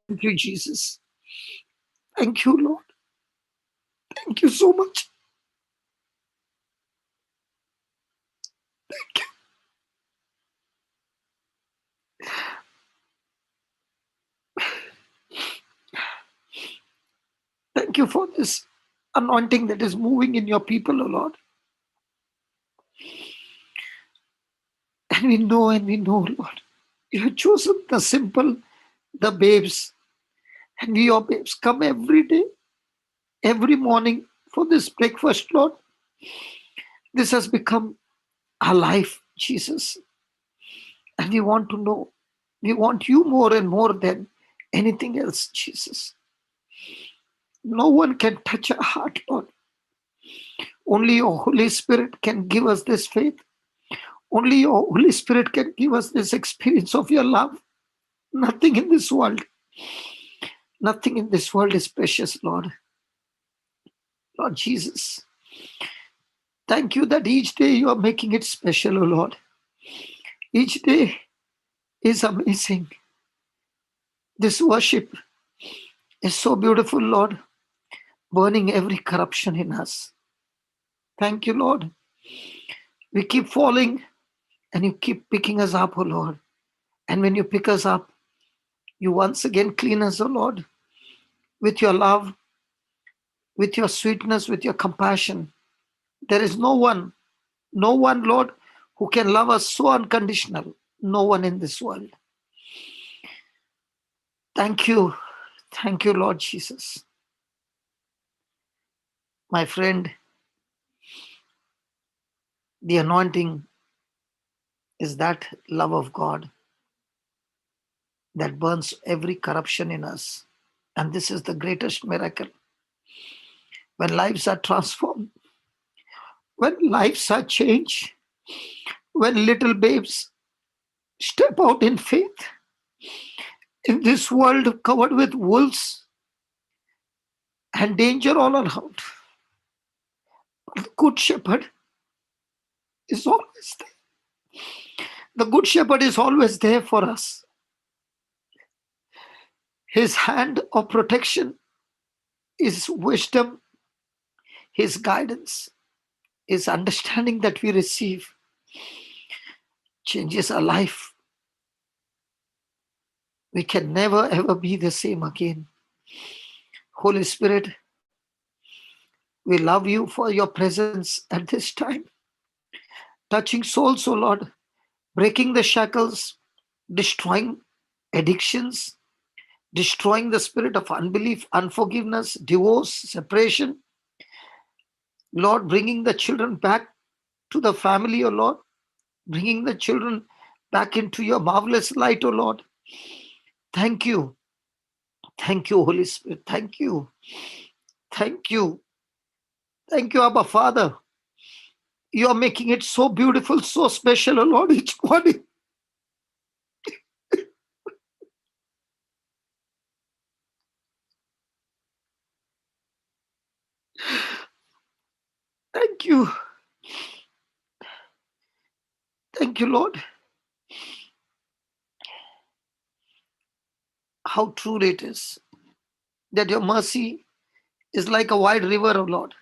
Thank you, Jesus. Thank you, Lord. Thank you so much. Thank you. Thank you for this anointing that is moving in your people, O Lord. And we know, Lord, you have chosen the simple, the babes. And we, your babes, come every day, every morning for this breakfast, Lord. This has become our life, Jesus. And we want to know, we want you more and more than anything else, Jesus. No one can touch our heart, Lord. Only your Holy Spirit can give us this faith. Only your Holy Spirit can give us this experience of your love. Nothing in this world is precious, Lord. Lord Jesus, thank you that each day you are making it special, O Lord. Each day is amazing. This worship is so beautiful, Lord, burning every corruption in us. Thank you, Lord. We keep falling and you keep picking us up, O Lord. And when you pick us up, you once again clean us, O Lord, with your love, with your sweetness, with your compassion. There is no one, Lord, who can love us so unconditional. No one in this world. Thank you, Lord Jesus. My friend, the anointing is that love of God that burns every corruption in us. And this is the greatest miracle. When lives are transformed, when lives are changed, when little babes step out in faith in this world covered with wolves and danger all around. But the Good Shepherd is always there. The Good Shepherd is always there for us. His hand of protection, His wisdom, His guidance, His understanding that we receive changes our life. We can never ever be the same again. Holy Spirit, we love you for your presence at this time. Touching souls, O Lord, breaking the shackles, destroying addictions, destroying the spirit of unbelief, unforgiveness, divorce, separation. Lord, bringing the children back to the family, O Lord, bringing the children back into your marvelous light, O Lord. Thank you. Thank you, Holy Spirit. Thank you. Thank you. Thank you, Abba Father. You are making it so beautiful, so special, O Lord, each morning. Thank you. Thank you, Lord. How true it is that your mercy is like a wide river, O Lord.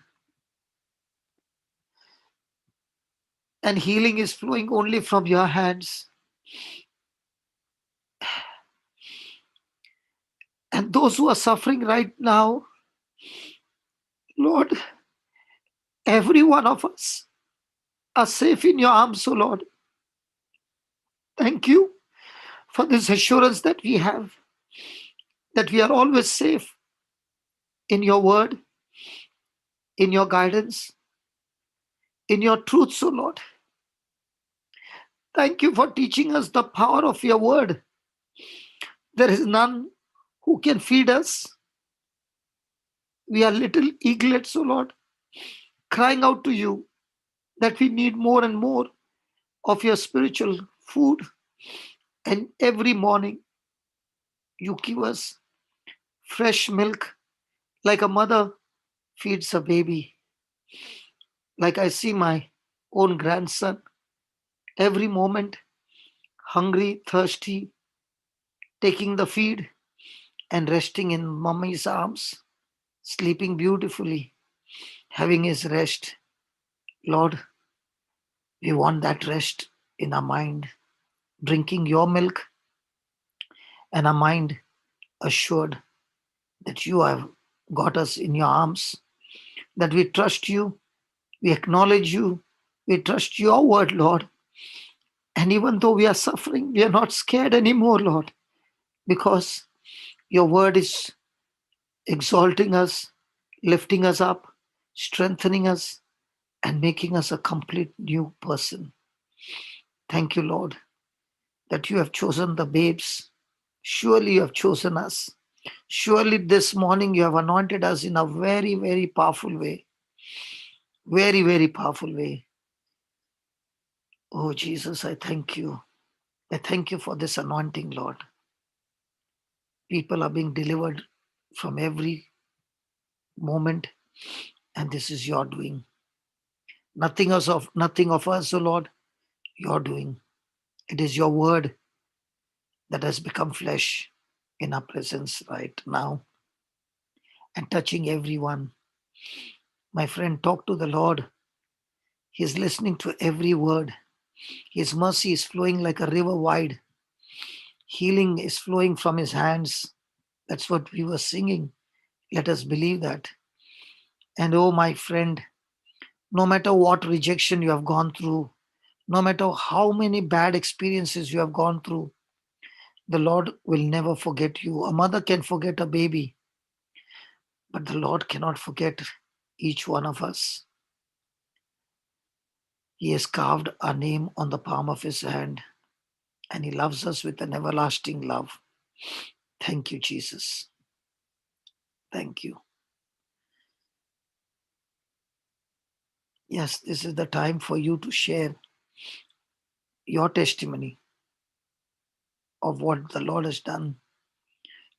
And healing is flowing only from your hands. And those who are suffering right now, Lord, every one of us are safe in your arms, O Lord. Thank you for this assurance that we have, that we are always safe in your word, in your guidance, in your truths, O Lord. Thank you for teaching us the power of your word. There is none who can feed us. We are little eaglets, O Lord, crying out to you that we need more and more of your spiritual food. And every morning you give us fresh milk, like a mother feeds a baby, like I see my own grandson every moment, hungry, thirsty, taking the feed and resting in mommy's arms, sleeping beautifully, having his rest. Lord, we want that rest in our mind, drinking your milk and our mind assured that you have got us in your arms, that we trust you, we acknowledge you, we trust your word, Lord. And even though we are suffering, we are not scared anymore, Lord, because your word is exalting us, lifting us up, strengthening us, and making us a complete new person. Thank you, Lord, that you have chosen the babes. Surely you have chosen us. Surely this morning you have anointed us in a very, very powerful way. Very, very powerful way. Oh, Jesus, I thank you. I thank you for this anointing, Lord. People are being delivered from every moment, and this is your doing. Nothing of us, O Lord, your doing. It is your word that has become flesh in our presence right now and touching everyone. My friend, talk to the Lord. He's listening to every word. His mercy is flowing like a river wide. Healing is flowing from his hands. That's what we were singing. Let us believe that. And oh, my friend, no matter what rejection you have gone through, no matter how many bad experiences you have gone through, the Lord will never forget you. A mother can forget a baby, but the Lord cannot forget each one of us. He has carved our name on the palm of his hand, and he loves us with an everlasting love. Thank you, Jesus. Thank you. Yes, this is the time for you to share your testimony of what the Lord has done.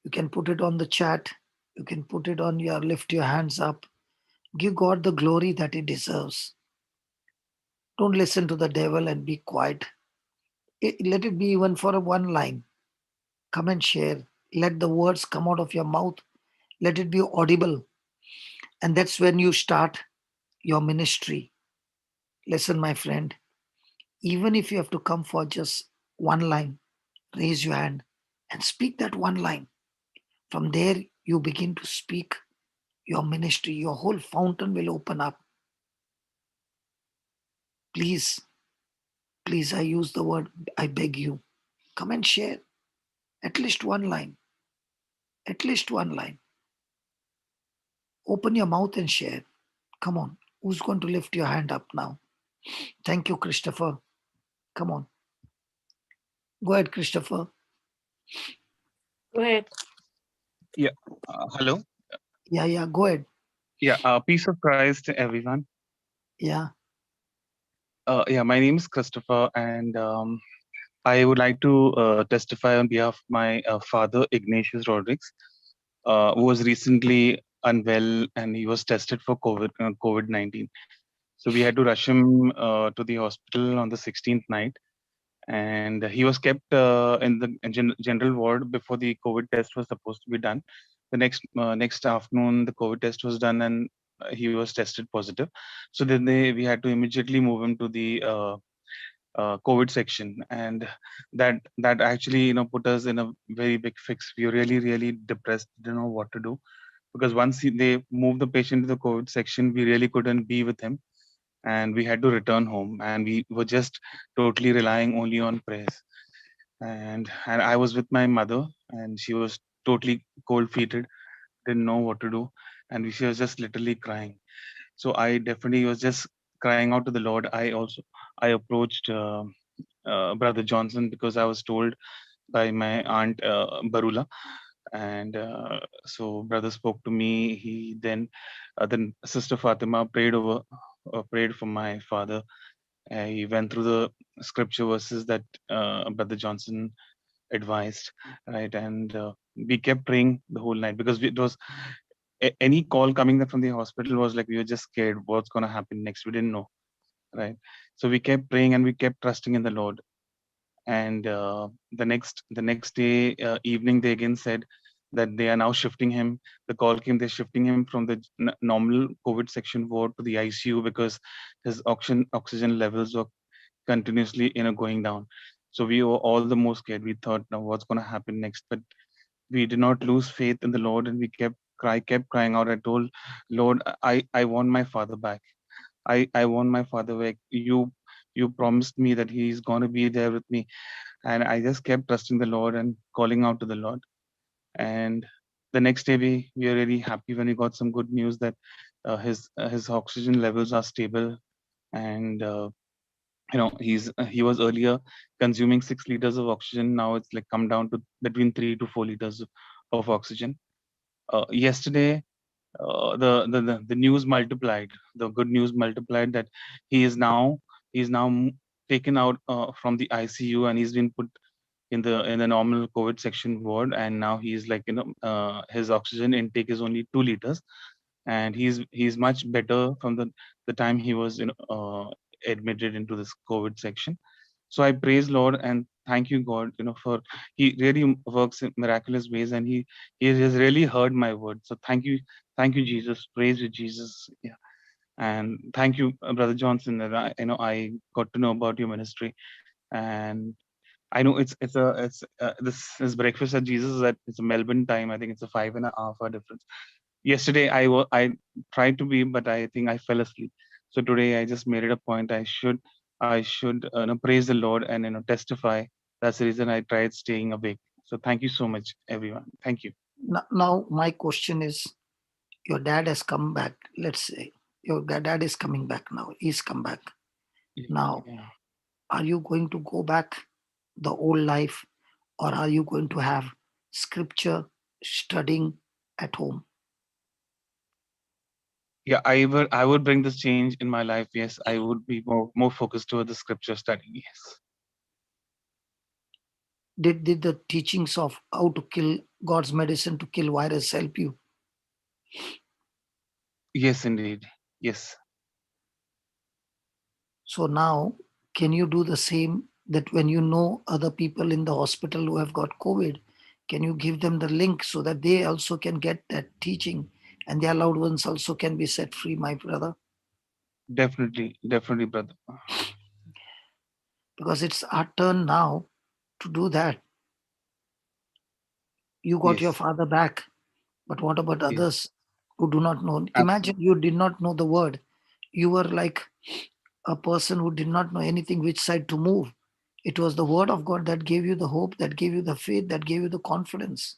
You can put it on the chat. You can put it on your lift your hands up. Give God the glory that he deserves. Don't listen to the devil and be quiet. Let it be even for a one line. Come and share. Let the words come out of your mouth. Let it be audible. And that's when you start your ministry. Listen, my friend, even if you have to come for just one line, raise your hand and speak that one line. From there, you begin to speak your ministry. Your whole fountain will open up. Please, please, I use the word, I beg you, come and share at least one line. At least one line. Open your mouth and share. Come on. Who's going to lift your hand up now? Thank you, Christopher. Come on. Go ahead, Christopher. Go ahead. Yeah. Hello. Yeah, yeah, go ahead. Yeah. Peace of Christ, everyone. Yeah. Yeah. My name is Christopher, and I would like to testify on behalf of my father, Ignatius Rodriguez, who was recently unwell and he was tested for COVID-19. So we had to rush him to the hospital on the 16th night, and he was kept in the general ward before the COVID test was supposed to be done. The next afternoon, the COVID test was done, and he was tested positive. So then we had to immediately move him to the COVID section, and that actually put us in a very big fix. We were really depressed, didn't know what to do, because once they moved the patient to the COVID section, we really couldn't be with him, and we had to return home, and we were just totally relying only on prayers. And I was with my mother, and she was totally cold feeted, didn't know what to do, and she was just literally crying. So I definitely was just crying out to the Lord. I approached Brother Johnson, because I was told by my aunt Barula, and so brother spoke to me. He then Sister Fatima prayed for my father. He went through the scripture verses that Brother Johnson advised, right? And we kept praying the whole night because it was any call coming from the hospital was like we were just scared what's going to happen next. We didn't know, right? So we kept praying and we kept trusting in the Lord. And the next day evening, they again said that they are now shifting him. The call came, they're shifting him from the normal COVID section ward to the ICU because his oxygen levels were continuously going down. So we were all the more scared. We thought, now what's going to happen next? But we did not lose faith in the Lord, and we kept crying out. I told Lord, I want my father back. I want my father back. You promised me that he's going to be there with me. And I just kept trusting the Lord and calling out to the Lord. And the next day, we were really happy when we got some good news that his oxygen levels are stable. And he was earlier consuming 6 liters of oxygen. Now it's like come down to between 3 to 4 liters of oxygen. Yesterday, the news multiplied. The good news multiplied that he is now taken out from the ICU, and he's been put in the normal COVID section ward, and now he's like his oxygen intake is only 2 liters, and he's much better from the time he was admitted into this COVID section. So I praise Lord and thank you God, for he really works in miraculous ways, and he has really heard my word. So thank you Jesus, praise you Jesus. Yeah. And thank you, Brother Johnson, that I got to know about your ministry. And I know this is breakfast at Jesus at it's a Melbourne time. I think it's a 5.5 hour difference. Yesterday I tried to be, but I think I fell asleep. So today I just made it a point. I should praise the Lord and testify. That's the reason I tried staying awake. So thank you so much, everyone. Thank you. Now, my question is, your dad has come back. Let's say your dad is coming back now. He's come back. Now, Yeah. are you going to go back the old life, or are you going to have scripture studying at home? Yeah, I would bring this change in my life. Yes, I would be more focused toward the scripture study. Yes. Did the teachings of how to kill God's medicine to kill virus help you? Yes, indeed. Yes. So now, can you do the same, that when you know other people in the hospital who have got COVID, can you give them the link so that they also can get that teaching and their loved ones also can be set free, my brother? Definitely, brother. Because it's our turn now to do that. You got your Yes. father back, but what about Yes. others who do not know? Imagine Absolutely. you did not know the word. You were like a person who did not know anything which side to move. It was the word of God that gave you the hope, that gave you the faith, that gave you the confidence.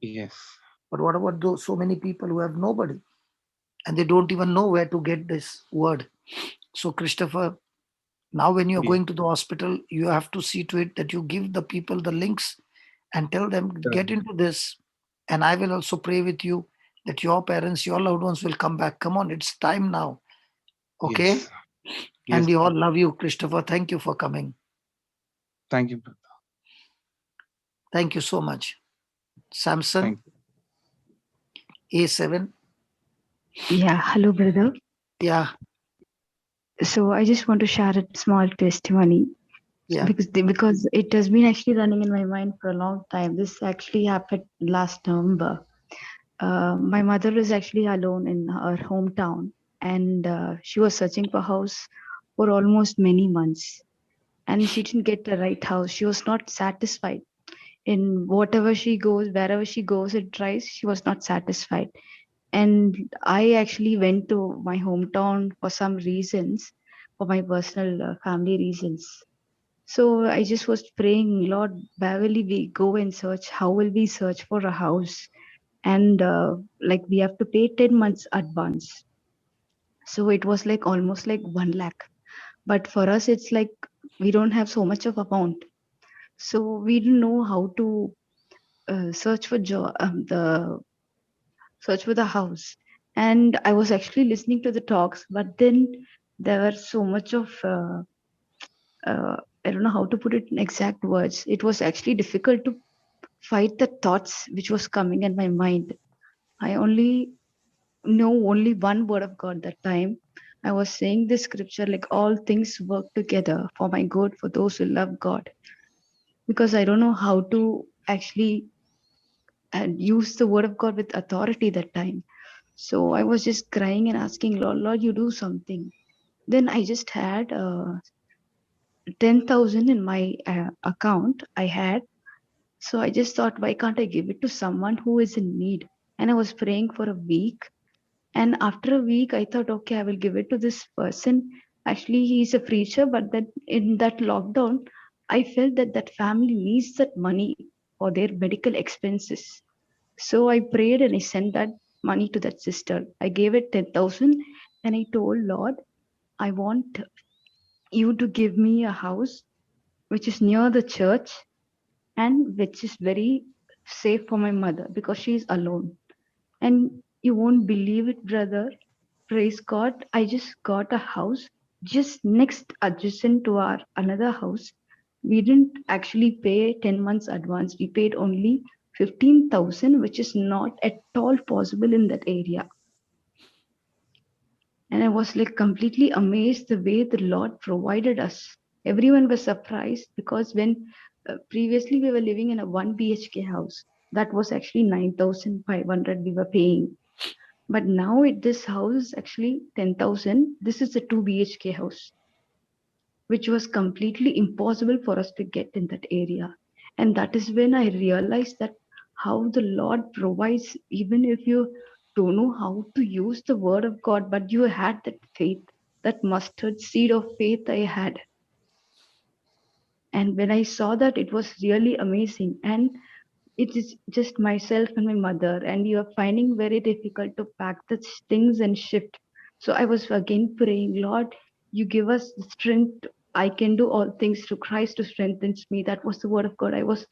Yes. But what about those so many people who have nobody and they don't even know where to get this word? So, Christopher, now when you're Yes. going to the hospital, you have to see to it that you give the people the links and tell them, get Correct. into this. And I will also pray with you that your parents, your loved ones will come back. Come on, it's time now. Okay? Yes. And Yes, we all brother. love you, Christopher. Thank you for coming. Thank you, brother. Thank you so much. Samson, Thank you. A7. Yeah, hello, brother. Yeah, So I just want to share a small testimony yeah. because it has been actually running in my mind for a long time. This actually happened last November. My mother is actually alone in her hometown, and she was searching for a house for almost many months, and she didn't get the right house. She was not satisfied in whatever she goes, wherever she goes and tries. She was not satisfied, and I actually went to my hometown for some reasons, for my personal family reasons. So I just was praying, Lord, where will we go and search? How will we search for a house? And like we have to pay 10 months advance. So it was like almost like 1 lakh. But for us, it's like we don't have so much of amount. So we didn't know how to search for the search for the house. And I was actually listening to the talks, but then there were so much of I don't know how to put it in exact words. It was actually difficult to fight the thoughts which was coming in my mind. I only know only one word of God that time. I was saying this scripture like all things work together for my good for those who love God, because I don't know how to actually use the word of God with authority that time. So I was just crying and asking, Lord, you do something. Then I just had 10,000 in my account. I had. So I just thought, why can't I give it to someone who is in need? And I was praying for a week. And after a week, I thought, okay, I will give it to this person. Actually, he's a preacher, but that in that lockdown, I felt that that family needs that money for their medical expenses. So I prayed and I sent that money to that sister. I gave it 10,000 and I told Lord, I want you to give me a house which is near the church and which is very safe for my mother because she is alone. And you won't believe it, brother. Praise God. I just got a house just next adjacent to our another house. We didn't actually pay 10 months advance. We paid only 15,000, which is not at all possible in that area. And I was like completely amazed the way the Lord provided us. Everyone was surprised because when previously we were living in a 1 BHK house, that was actually 9,500 we were paying. But now this house is actually 10,000. This is a 2 BHK house, which was completely impossible for us to get in that area. And that is when I realized that how the Lord provides, even if you don't know how to use the word of God, but you had that faith, that mustard seed of faith I had. And when I saw that, it was really amazing. And it is just myself and my mother, and we are finding very difficult to pack the things and shift. So I was again praying, Lord, you give us the strength. I can do all things through Christ who strengthens me. That was the word of God I was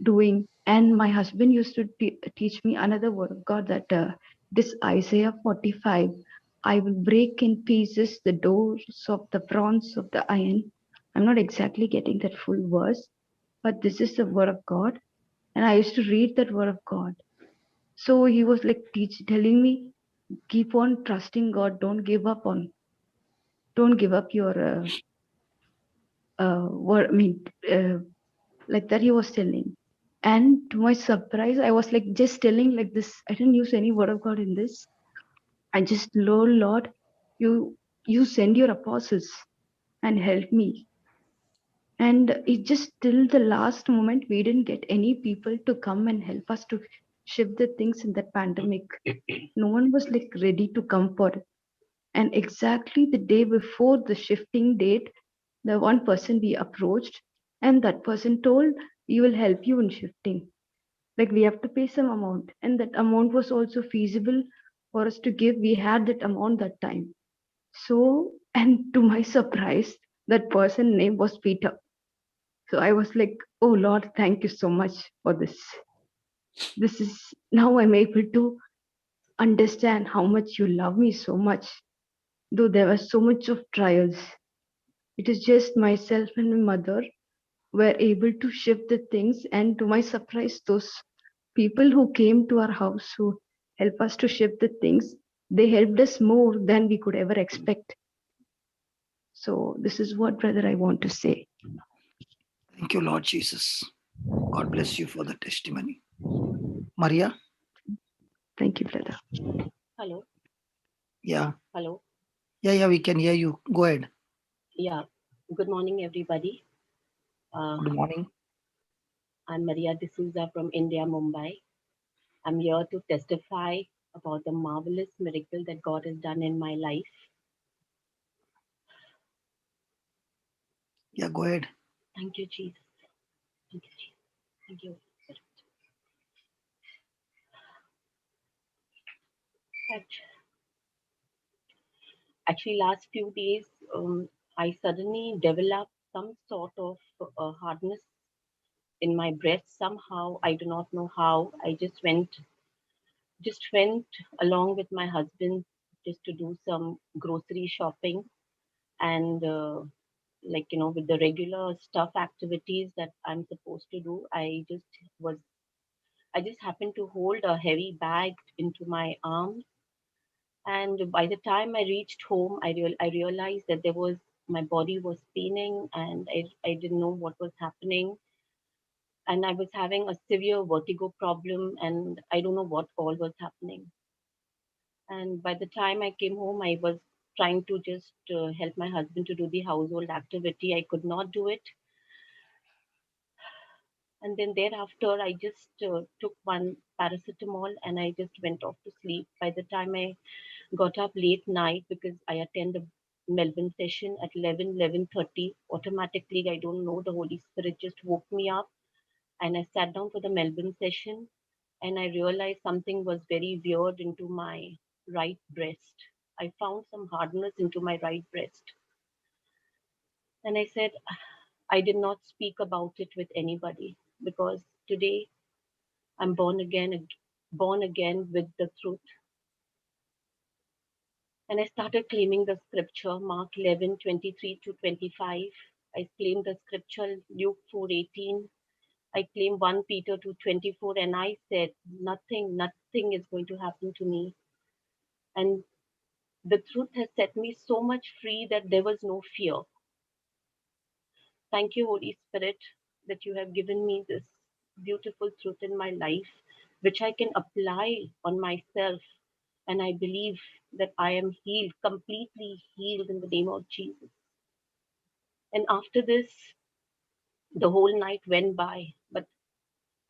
doing. And my husband used to teach me another word of God, that this Isaiah 45, I will break in pieces the doors of the bronze of the iron. I'm not exactly getting that full verse, but this is the word of God. And I used to read that word of God. So he was like telling me, keep on trusting God. Don't give up your word. I mean, like that he was telling. And to my surprise, I was like just telling like this. I didn't use any word of God in this. I just, Lord, you send your apostles and help me. And it just till the last moment, we didn't get any people to come and help us to shift the things in that pandemic. No one was like ready to come for it. And exactly the day before the shifting date, the one person we approached, and that person told, we will help you in shifting. Like we have to pay some amount. And that amount was also feasible for us to give. We had that amount that time. So, and to my surprise, that person name was Peter. So I was like, oh Lord, thank you so much for this. This is now I'm able to understand how much you love me so much. Though there was so much of trials, it is just myself and my mother were able to shift the things. And to my surprise, those people who came to our house who helped us to shift the things, they helped us more than we could ever expect. So this is what, brother, I want to say. Thank you, Lord Jesus. God bless you for the testimony. Maria? Thank you, brother. Hello. Yeah. Hello. Yeah, we can hear you. Go ahead. Yeah. Good morning, everybody. Good morning. I'm Maria D'Souza from India, Mumbai. I'm here to testify about the marvelous miracle that God has done in my life. Yeah, go ahead. Thank you, Jesus. Thank you, Jesus. Thank you. Actually, last few days, I suddenly developed some sort of hardness in my breast. Somehow, I do not know how. I just went along with my husband just to do some grocery shopping, and like, with the regular stuff activities that I'm supposed to do. I just happened to hold a heavy bag into my arms. And by the time I reached home, I realized that my body was paining, and I didn't know what was happening. And I was having a severe vertigo problem, and I don't know what all was happening. And by the time I came home, I was trying to just help my husband to do the household activity. I could not do it. And then thereafter, I just took one paracetamol and I just went off to sleep. By the time I got up late night, because I attend the Melbourne session at 11:30, automatically, I don't know, the Holy Spirit just woke me up, and I sat down for the Melbourne session, and I realized something was very weird into my right breast. I found some hardness into my right breast. And I said, I did not speak about it with anybody, because today I'm born again with the truth. And I started claiming the scripture, Mark 11:23-25. I claimed the scripture, Luke 4:18. I claimed 1 Peter 2:24, and I said, nothing is going to happen to me. And the truth has set me so much free that there was no fear. Thank you, Holy Spirit, that you have given me this beautiful truth in my life, which I can apply on myself. And I believe that I am healed, completely healed in the name of Jesus. And after this, the whole night went by. But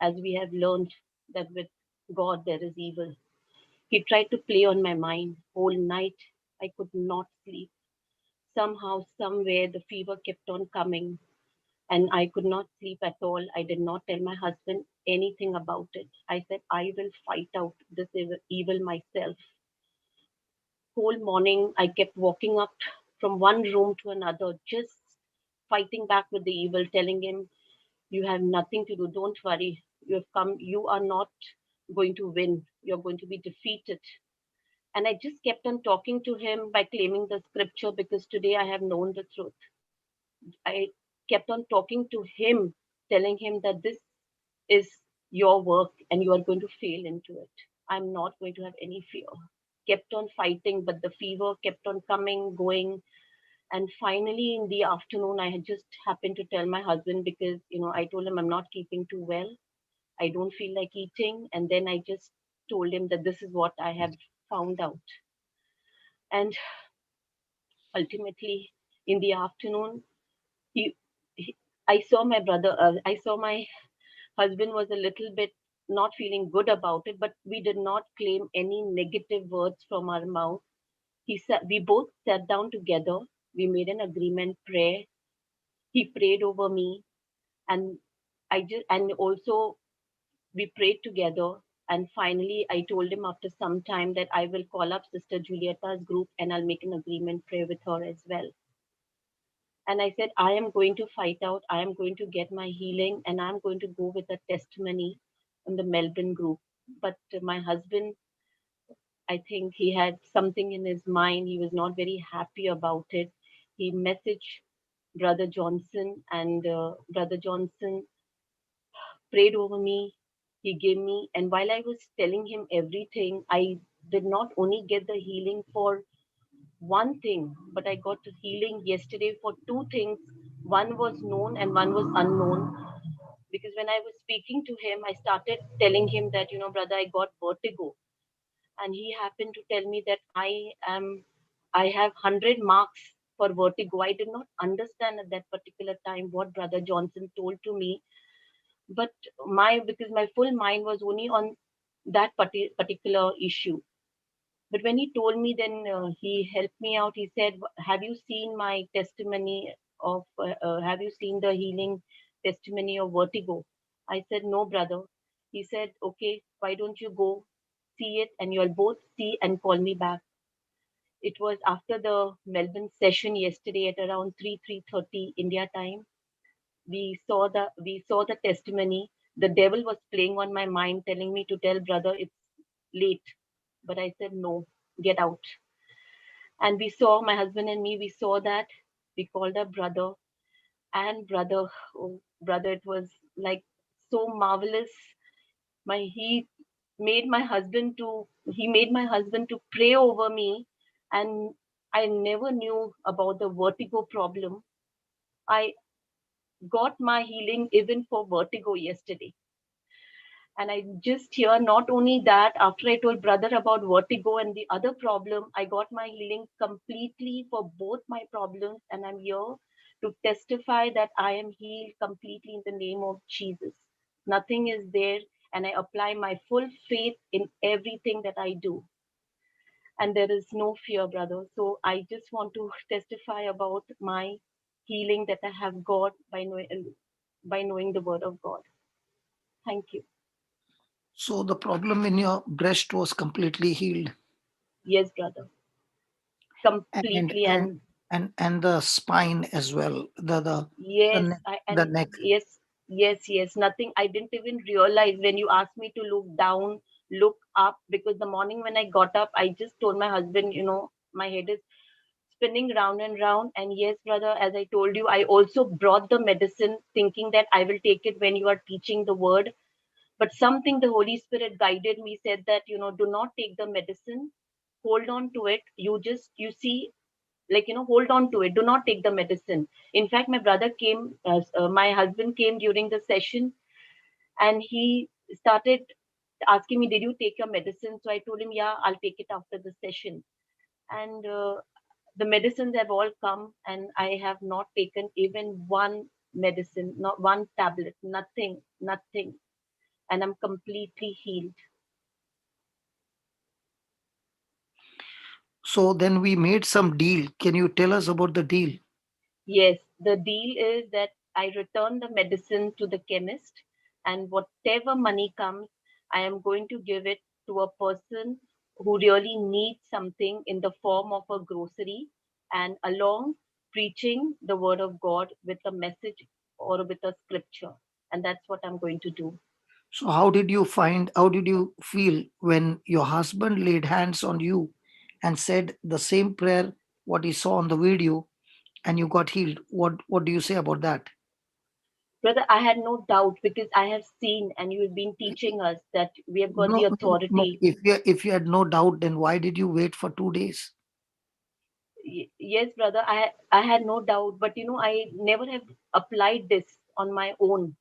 as we have learned that with God there is evil, he tried to play on my mind. Whole night I could not sleep. Somehow, somewhere the fever kept on coming, and I could not sleep at all. I did not tell my husband anything about it. I said, I will fight out this evil myself. Whole morning, I kept walking up from one room to another, just fighting back with the evil, telling him, you have nothing to do. Don't worry. You have come. You are not going to win. You're going to be defeated. And I just kept on talking to him by claiming the scripture, because today I have known the truth. I kept on talking to him, telling him that this is your work and you are going to fail into it. I'm not going to have any fear. Kept on fighting, but the fever kept on coming, going. And finally, in the afternoon, I had just happened to tell my husband, because, I told him I'm not keeping too well. I don't feel like eating. And then I just told him that this is what I have found out. And ultimately, in the afternoon, he, I saw my brother, I saw my husband was a little bit not feeling good about it, but we did not claim any negative words from our mouth. We both sat down together. We made an agreement prayer. He prayed over me, and and also we prayed together. And finally, I told him after some time that I will call up Sister Julietta's group and I'll make an agreement prayer with her as well. And I said, I am going to fight out. I am going to get my healing, and I'm going to go with a testimony in the Melbourne group. But my husband, I think he had something in his mind. He was not very happy about it. He messaged Brother Johnson, and Brother Johnson prayed over me. He gave me, and while I was telling him everything, I did not only get the healing for one thing, but I got healing yesterday for two things. One was known and one was unknown. Because when I was speaking to him, I started telling him that, brother, I got vertigo. And he happened to tell me that I have 100 marks for vertigo. I did not understand at that particular time what Brother Johnson told to me. But because my full mind was only on that particular issue. But when he told me, then he helped me out. He said, have you seen my testimony have you seen the healing testimony of vertigo? I said, no, brother. He said, okay, why don't you go see it, and you'll both see and call me back. It was after the Melbourne session yesterday at around 3:30 India time. We saw the testimony. The devil was playing on my mind, telling me to tell brother it's late. But I said, no, get out. And we saw, my husband and me, we saw that. We called our brother. And brother, oh, brother, it was like so marvelous. He made my husband to pray over me, and I never knew about the vertigo problem. I got my healing even for vertigo yesterday. And I just hear not only that, after I told brother about vertigo and the other problem, I got my healing completely for both my problems. And I'm here to testify that I am healed completely in the name of Jesus. Nothing is there. And I apply my full faith in everything that I do. And there is no fear, brother. So I just want to testify about my healing that I have got by knowing the word of God. Thank you. So the problem in your breast was completely healed. Yes, brother. And Completely. and And and the spine as well. The yes, neck, I the and neck. yes, nothing. I didn't even realize when you asked me to look down, look up, because the morning when I got up, I just told my husband, my head is spinning round and round. And yes, brother, as I told you, I also brought the medicine thinking that I will take it when you are teaching the word. But something the Holy Spirit guided me, said that, do not take the medicine, hold on to it. You see, like, hold on to it, do not take the medicine. In fact, my husband came during the session, and he started asking me, did you take your medicine? So I told him, yeah, I'll take it after the session. And the medicines have all come, and I have not taken even one medicine, not one tablet, nothing. And I'm completely healed. So then we made some deal. Can you tell us about the deal? Yes, the deal is that I return the medicine to the chemist, and whatever money comes, I am going to give it to a person who really needs something in the form of a grocery, and along preaching the word of God with a message or with a scripture. And that's what I'm going to do. So how did you feel when your husband laid hands on you and said the same prayer what he saw on the video and you got healed? What do you say about that? Brother, I had no doubt because I have seen, and you've been teaching us that we have got the No. authority. If you had no doubt, then why did you wait for 2 days? Yes, brother, I had no doubt, but I never have applied this on my own.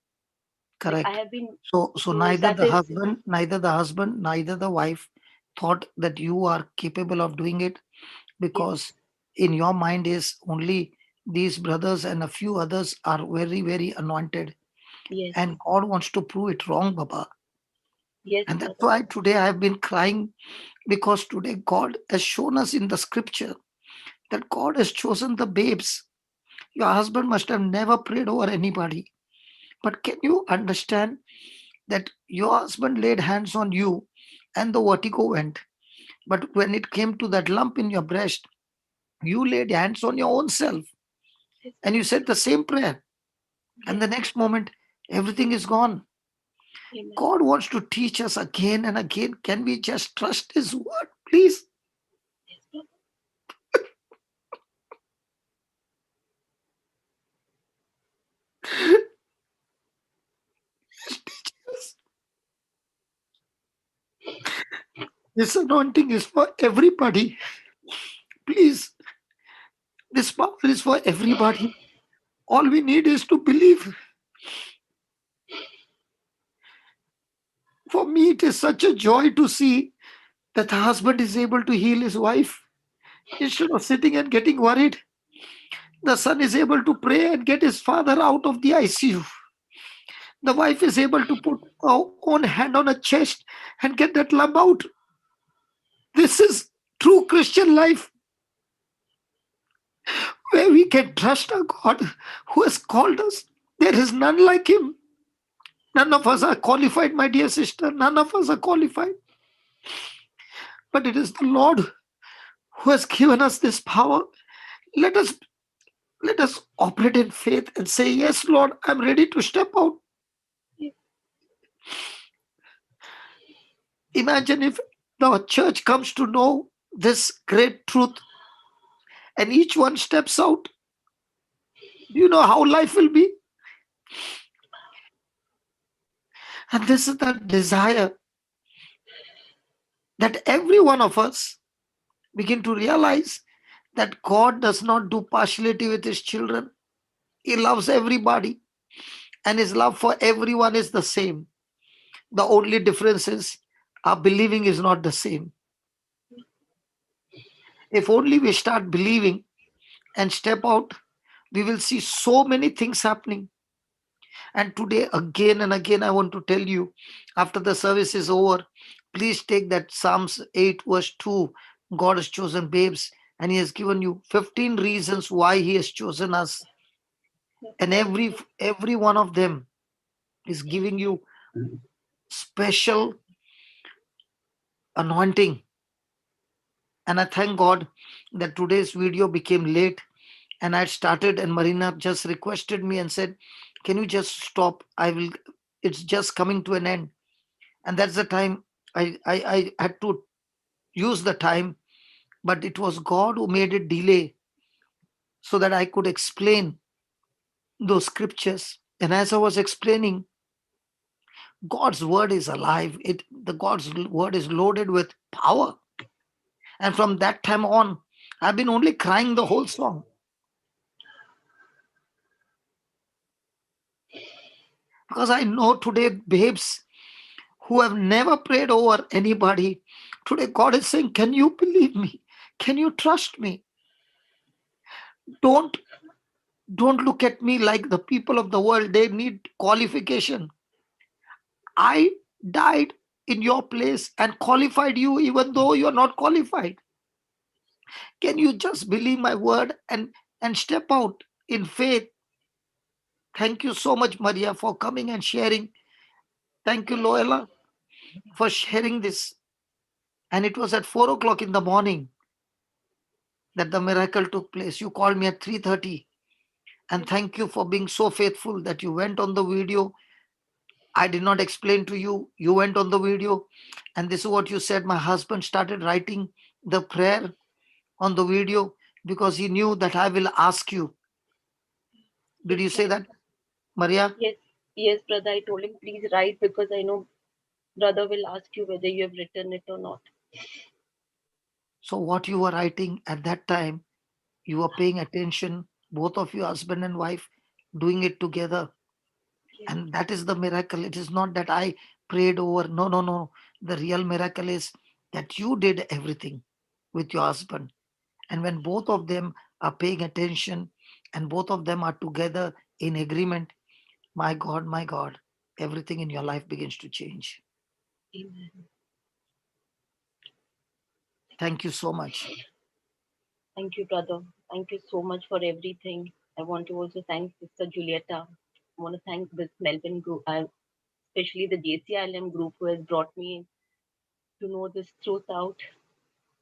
Like I Correct. have been, So so that is, neither the wife thought that you are capable of doing it, yes, because in your mind is only these brothers and a few others are very, very anointed, yes, and God wants to prove it wrong, Baba. yes, And that's brother, why today I have been crying, because today God has shown us in the scripture that God has chosen the babes. Your husband must have never prayed over anybody. But can you understand that your husband laid hands on you and the vertigo went? But when it came to that lump in your breast, you laid hands on your own self yes, and you said the same prayer. And yes, the next moment, everything is gone. amen. God wants to teach us again and again. Can we just trust His word, please? Yes, brother. Yes. This anointing is for everybody. Please, this power is for everybody. All we need is to believe. For me, it is such a joy to see that the husband is able to heal his wife. Instead of sitting and getting worried, the son is able to pray and get his father out of the ICU. The wife is able to put her own hand on her chest and get that lump out. This is true Christian life, where we can trust our God who has called us. There is none like Him. None of us are qualified, my dear sister. None of us are qualified. But it is the Lord who has given us this power. Let us let us operate in faith and say, yes, Lord, I'm ready to step out. Yes, Imagine if the church comes to know this great truth and each one steps out. Do you know how life will be? And this is the desire that every one of us begin to realize that God does not do partiality with his children. He loves everybody, and his love for everyone is the same. The only difference is our believing is not the same. If only we start believing and step out, we will see so many things happening. And today, again and again, I want to tell you, after the service is over, please take that Psalms 8, verse 2. God has chosen babes, and he has given you 15 reasons why he has chosen us. And every one of them is giving you special anointing. And I thank God that today's video became late, and I started, and Marina just requested me and said, can you just stop? It's just coming to an end. And that's the time I had to use the time, but it was God who made it delay so that I could explain those scriptures. And as I was explaining, God's word is alive. The God's word is loaded with power. And from that time on, I've been only crying the whole song. Because I know today, babes who have never prayed over anybody, today God is saying, can you believe me? Can you trust me? Don't look at me like the people of the world. They need qualification. I died in your place and qualified you even though you're not qualified. Can you just believe my word and step out in faith? Thank you so much, Maria, for coming and sharing. Thank you, Loela, for sharing this. And it was at 4 o'clock in the morning that the miracle took place. You called me at 3:30. And thank you for being so faithful that you went on the video. I did not explain to you. You went on the video. And this is what you said. My husband started writing the prayer on the video because he knew that I will ask you. Did you say that, Maria? Yes, brother. I told him, please write because I know brother will ask you whether you have written it or not. So what you were writing at that time, you were paying attention, both of you, husband and wife, doing it together. Yes. And that is the miracle. It is not that I prayed over. No, no, no. The real miracle is that you did everything with your husband. And when both of them are paying attention and both of them are together in agreement, my God, everything in your life begins to change. Amen. Thank you so much. Thank you, brother. Thank you so much for everything. I want to also thank Sister Julieta. I want to thank this Melbourne group, especially the JCILM group who has brought me to know this truth out.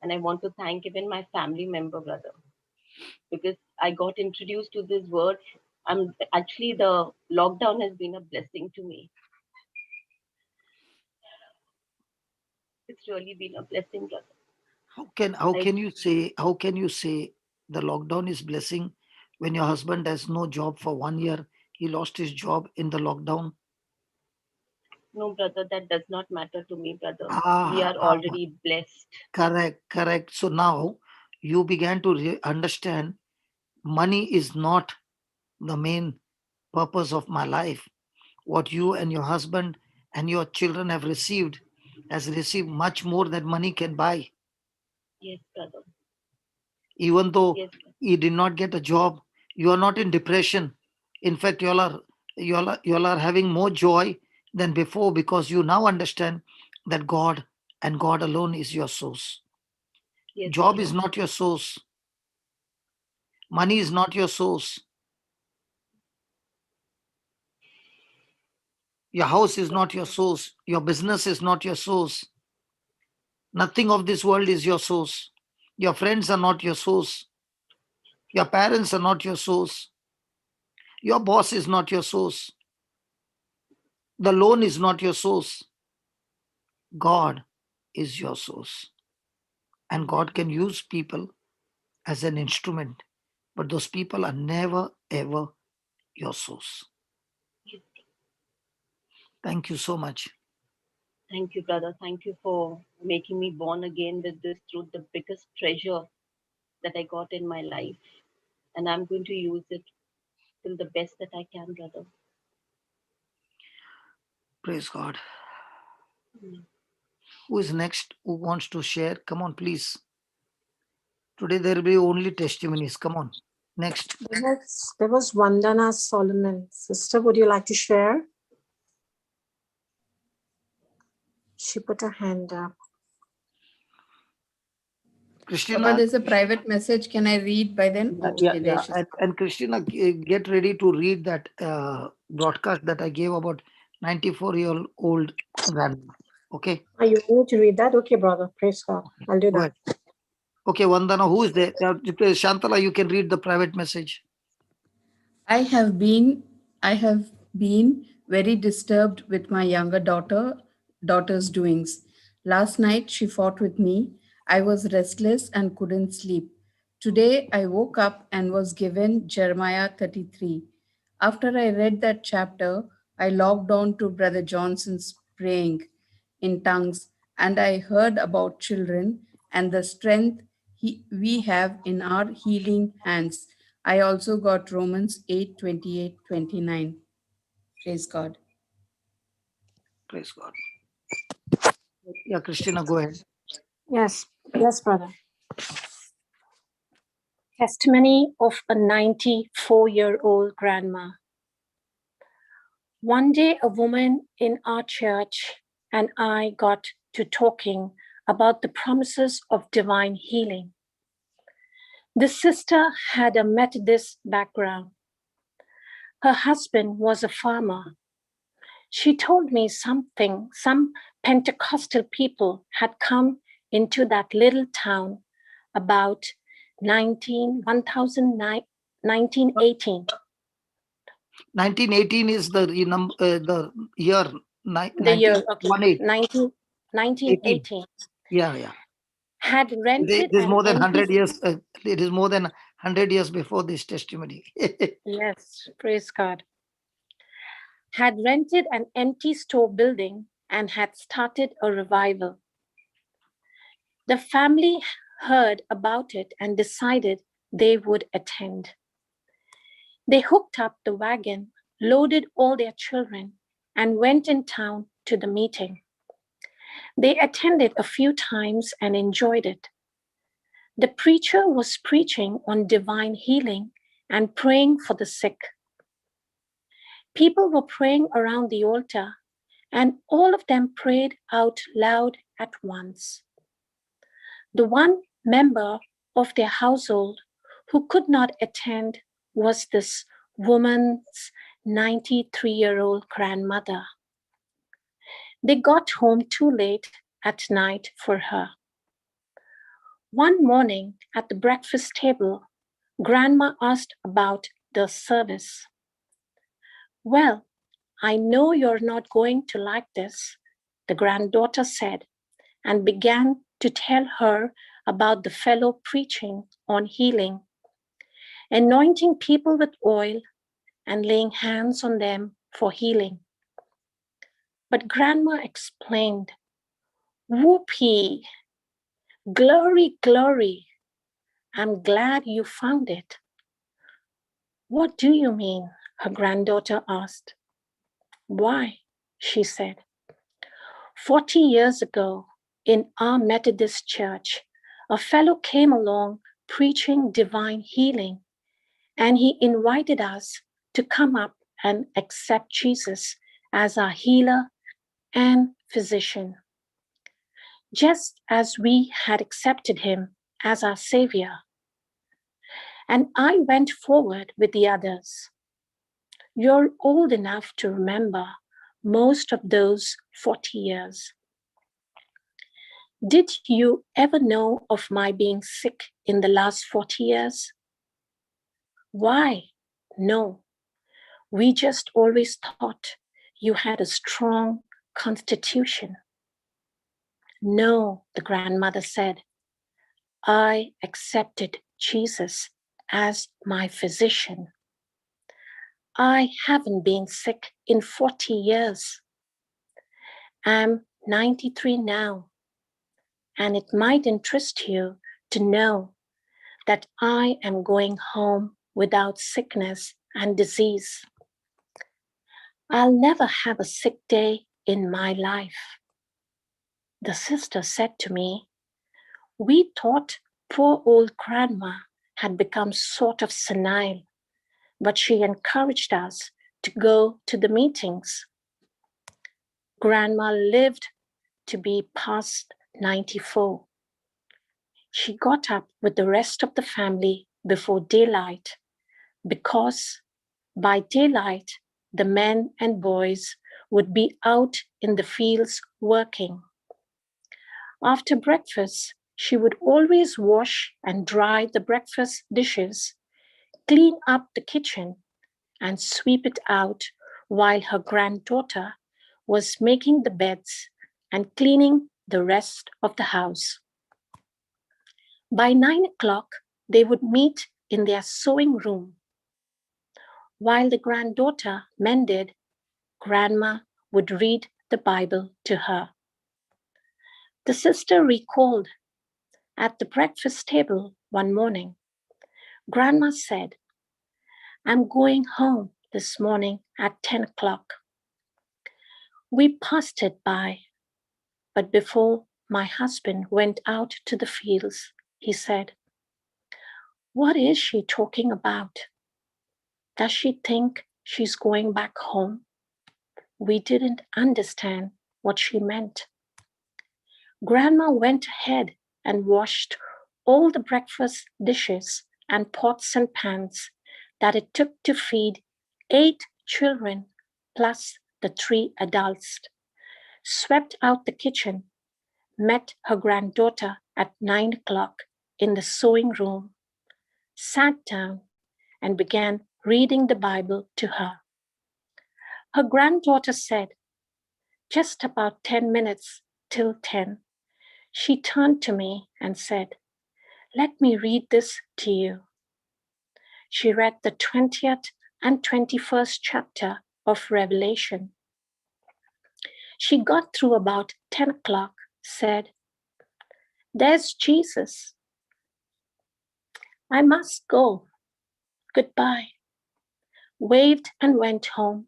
And I want to thank even my family member, brother, because I got introduced to this word. Actually, the lockdown has been a blessing to me. It's really been a blessing, brother. How can you say the lockdown is blessing when your husband has no job for 1 year? He lost his job in the lockdown. No, brother, that does not matter to me, brother. We Ah, are already blessed. correct. So now you began to understand money is not the main purpose of my life. What you and your husband and your children have received has received much more than money can buy. Yes, brother. Even though Yes, you did not get a job, you are not in depression. In fact, you all are having more joy than before because you now understand that God and God alone is your source. yes, Job brother. is not your source. Money is not your source. Your house is not your source. Your business is not your source. Nothing of this world is your source. Your friends are not your source. Your parents are not your source. Your boss is not your source. The loan is not your source. God is your source. And God can use people as an instrument, but those people are never ever your source. Yes. Thank you so much. Thank you, brother. Thank you for making me born again with this truth, the biggest treasure that I got in my life. And I'm going to use it till the best that I can, brother. Praise God. Mm. Who is next? Who wants to share? Come on, please. Today there will be only testimonies. Come on. Next. There was Vandana Solomon. Sister, would you like to share? She put her hand up. Christina. Papa, there's a private message. Can I read by then? Yeah. And Christina, get ready to read that broadcast that I gave about 94-year-old grandma. Okay? Are you able to read that? Okay, brother. Praise God. I'll do Go that. ahead. Okay, Vandana, who is there? Shantala, you can read the private message. I have been very disturbed with my younger daughter's doings. Last night she fought with me. I was restless and couldn't sleep. Today I woke up and was given Jeremiah 33. After I read that chapter, I logged on to Brother Johnson's praying in tongues, and I heard about children and the strength we have in our healing hands. I also got Romans 8:28-29. Praise God. Praise God. Yeah, Christina, go ahead. Yes, brother. Testimony of a 94-year-old grandma. One day, a woman in our church and I got to talking about the promises of divine healing. The sister had a Methodist background. Her husband was a farmer. She told me some Pentecostal people had come into that little town about 1918. 1918 is the year. The year, okay. 1918. Yeah. Had rented It is more than an 100 empty... years. It is more than 100 years before this testimony. Yes, praise God. Had rented an empty store building and had started a revival. The family heard about it and decided they would attend. They hooked up the wagon, loaded all their children, and went in town to the meeting. They attended a few times and enjoyed it. The preacher was preaching on divine healing and praying for the sick. People were praying around the altar, and all of them prayed out loud at once. The one member of their household who could not attend was this woman's 93-year-old grandmother. They got home too late at night for her. One morning at the breakfast table, Grandma asked about the service. "Well, I know you're not going to like this," the granddaughter said, and began to tell her about the fellow preaching on healing, anointing people with oil and laying hands on them for healing. But Grandma explained, "Whoopee, glory, glory. I'm glad you found it." "What do you mean?" her granddaughter asked. "Why," she said, 40 years ago in our Methodist church, a fellow came along preaching divine healing, and he invited us to come up and accept Jesus as our healer and physician, just as we had accepted him as our Savior. And I went forward with the others. You're old enough to remember most of those 40 years. Did you ever know of my being sick in the last 40 years? Why? No. We just always thought you had a strong constitution. No, the grandmother said. I accepted Jesus as my physician. I haven't been sick in 40 years. I'm 93 now, and it might interest you to know that I am going home without sickness and disease. I'll never have a sick day in my life. The sister said to me, we thought poor old grandma had become sort of senile, but she encouraged us to go to the meetings. Grandma lived to be past 94. She got up with the rest of the family before daylight because by daylight, the men and boys would be out in the fields working. After breakfast, she would always wash and dry the breakfast dishes, clean up the kitchen, and sweep it out while her granddaughter was making the beds and cleaning the rest of the house. By 9 o'clock, they would meet in their sewing room. While the granddaughter mended, Grandma would read the Bible to her. The sister recalled at the breakfast table one morning, Grandma said, I'm going home this morning at 10 o'clock. We passed it by, but before my husband went out to the fields, he said, what is she talking about? Does she think she's going back home? We didn't understand what she meant. Grandma went ahead and washed all the breakfast dishes and pots and pans that it took to feed 8 children plus the 3 adults, swept out the kitchen, met her granddaughter at 9 o'clock in the sewing room, sat down and began reading the Bible to her. Her granddaughter said, just about 10 minutes till 10, she turned to me and said, let me read this to you. She read the 20th and 21st chapter of Revelation. She got through about 10 o'clock, said, there's Jesus. I must go. Goodbye. Waved and went home,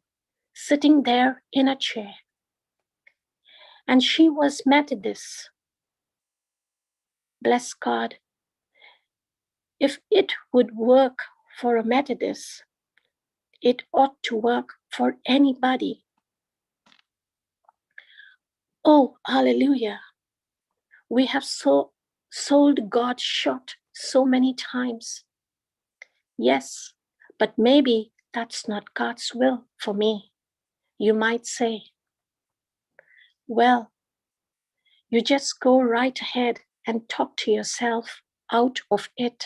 sitting there in a chair. And she was Methodist. Bless God. If it would work for a Methodist, it ought to work for anybody. Oh, hallelujah. We have sold God short so many times. Yes, but maybe that's not God's will for me. You might say, well, you just go right ahead and talk to yourself out of it.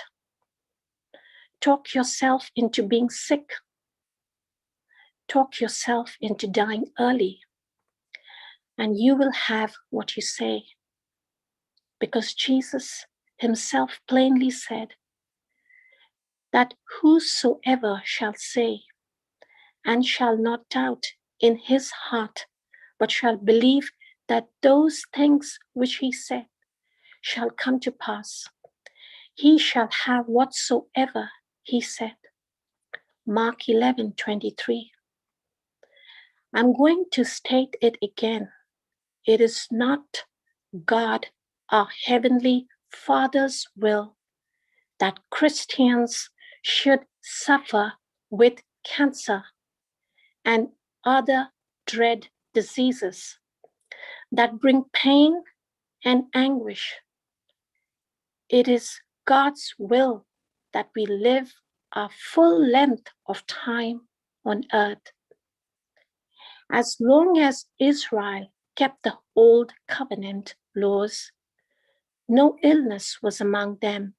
Talk yourself into being sick. Talk yourself into dying early. And you will have what you say. Because Jesus himself plainly said that whosoever shall say and shall not doubt in his heart, but shall believe that those things which he said shall come to pass, he shall have whatsoever he said. Mark 11:23. I'm going to state it again. It is not God, our Heavenly Father's will that Christians should suffer with cancer and other dread diseases that bring pain and anguish. It is God's will that we live a full length of time on earth. As long as Israel kept the old covenant laws, no illness was among them.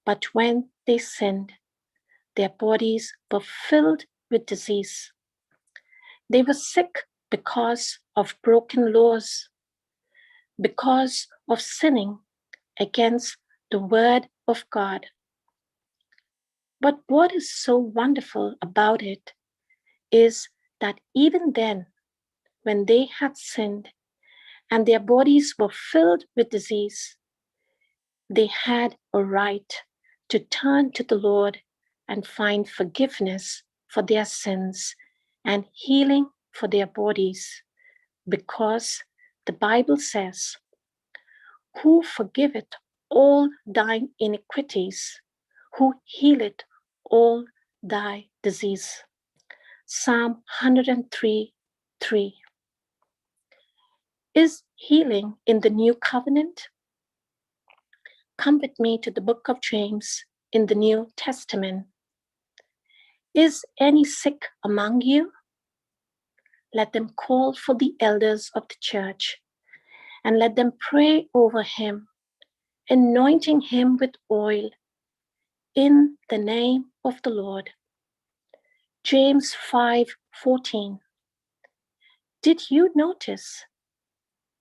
But when they sinned, their bodies were filled with disease. They were sick because of broken laws, because of sinning against the word of God. But what is so wonderful about it is that even then, when they had sinned and their bodies were filled with disease, they had a right to turn to the Lord and find forgiveness for their sins and healing for their bodies, because the Bible says, "Who forgiveth all thine iniquities, who healeth all thy disease." Psalm 103:3. Is healing in the new covenant? Come with me to the book of James in the New Testament. Is any sick among you? Let them call for the elders of the church, and let them pray over him, anointing him with oil in the name of the Lord. James 5:14. Did you notice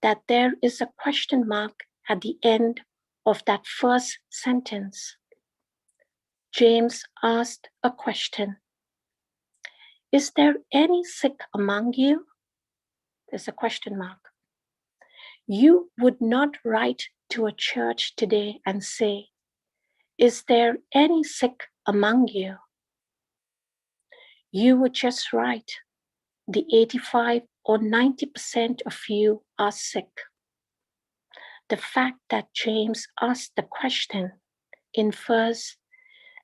that there is a question mark at the end of that first sentence? James asked a question. Is there any sick among you? There's a question mark. You would not write to a church today and say, "Is there any sick among you?" You would just write, "The 85 or 90% of you are sick." The fact that James asked the question infers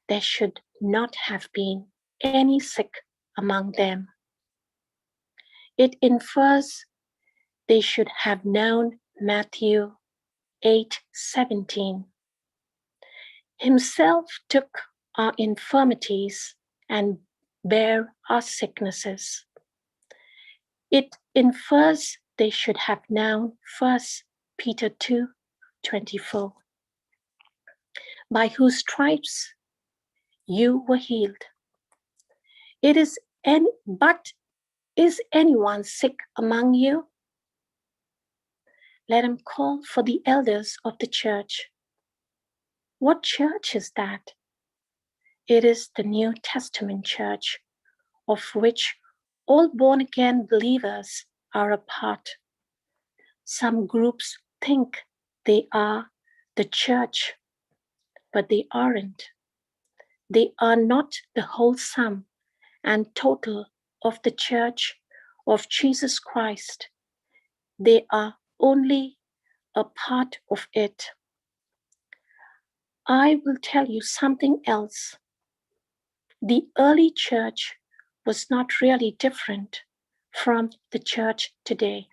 there should not have been any sick among them. It infers they should have known Matthew 8:17. Himself took our infirmities and bare our sicknesses. It infers they should have known 1 Peter 2:24. By whose stripes you were healed. But is anyone sick among you? Let him call for the elders of the church. What church is that? It is the New Testament church, of which all born-again believers are a part. Some groups think they are the church, but they aren't. They are not the whole sum and total of the church of Jesus Christ. They are only a part of it. I will tell you something else. The early church was not really different from the church today.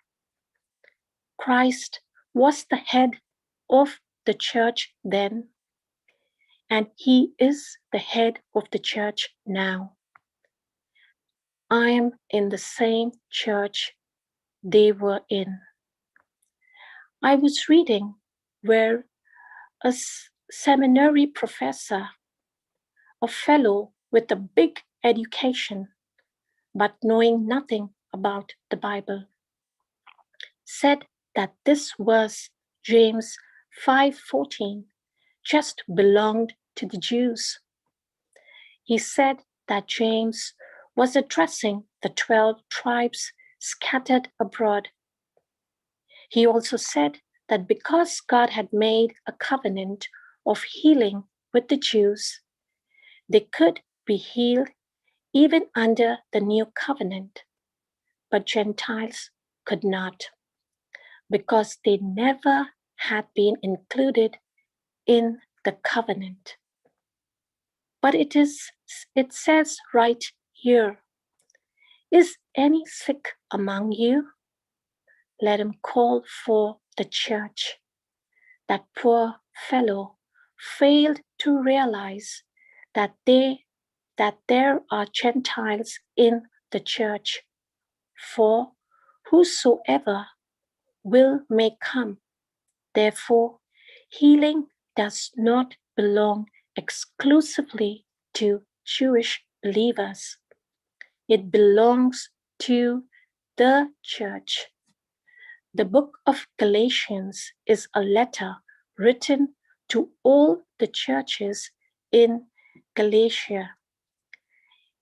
Christ was the head of the church then, and he is the head of the church now. I am in the same church they were in. I was reading where a seminary professor, a fellow with a big education, but knowing nothing about the Bible, said that this verse, James 5:14, just belonged to the Jews. He said that James was addressing the 12 tribes scattered abroad. He also said that because God had made a covenant of healing with the Jews, they could be healed even under the new covenant, but Gentiles could not, because they never had been included in the covenant. But it says right here, "Is any sick among you? Let him call for the church." That poor fellow failed to realize that there are Gentiles in the church. For whosoever will may come. Therefore, healing does not belong exclusively to Jewish believers. It belongs to the church. The book of Galatians is a letter written to all the churches in Galatia.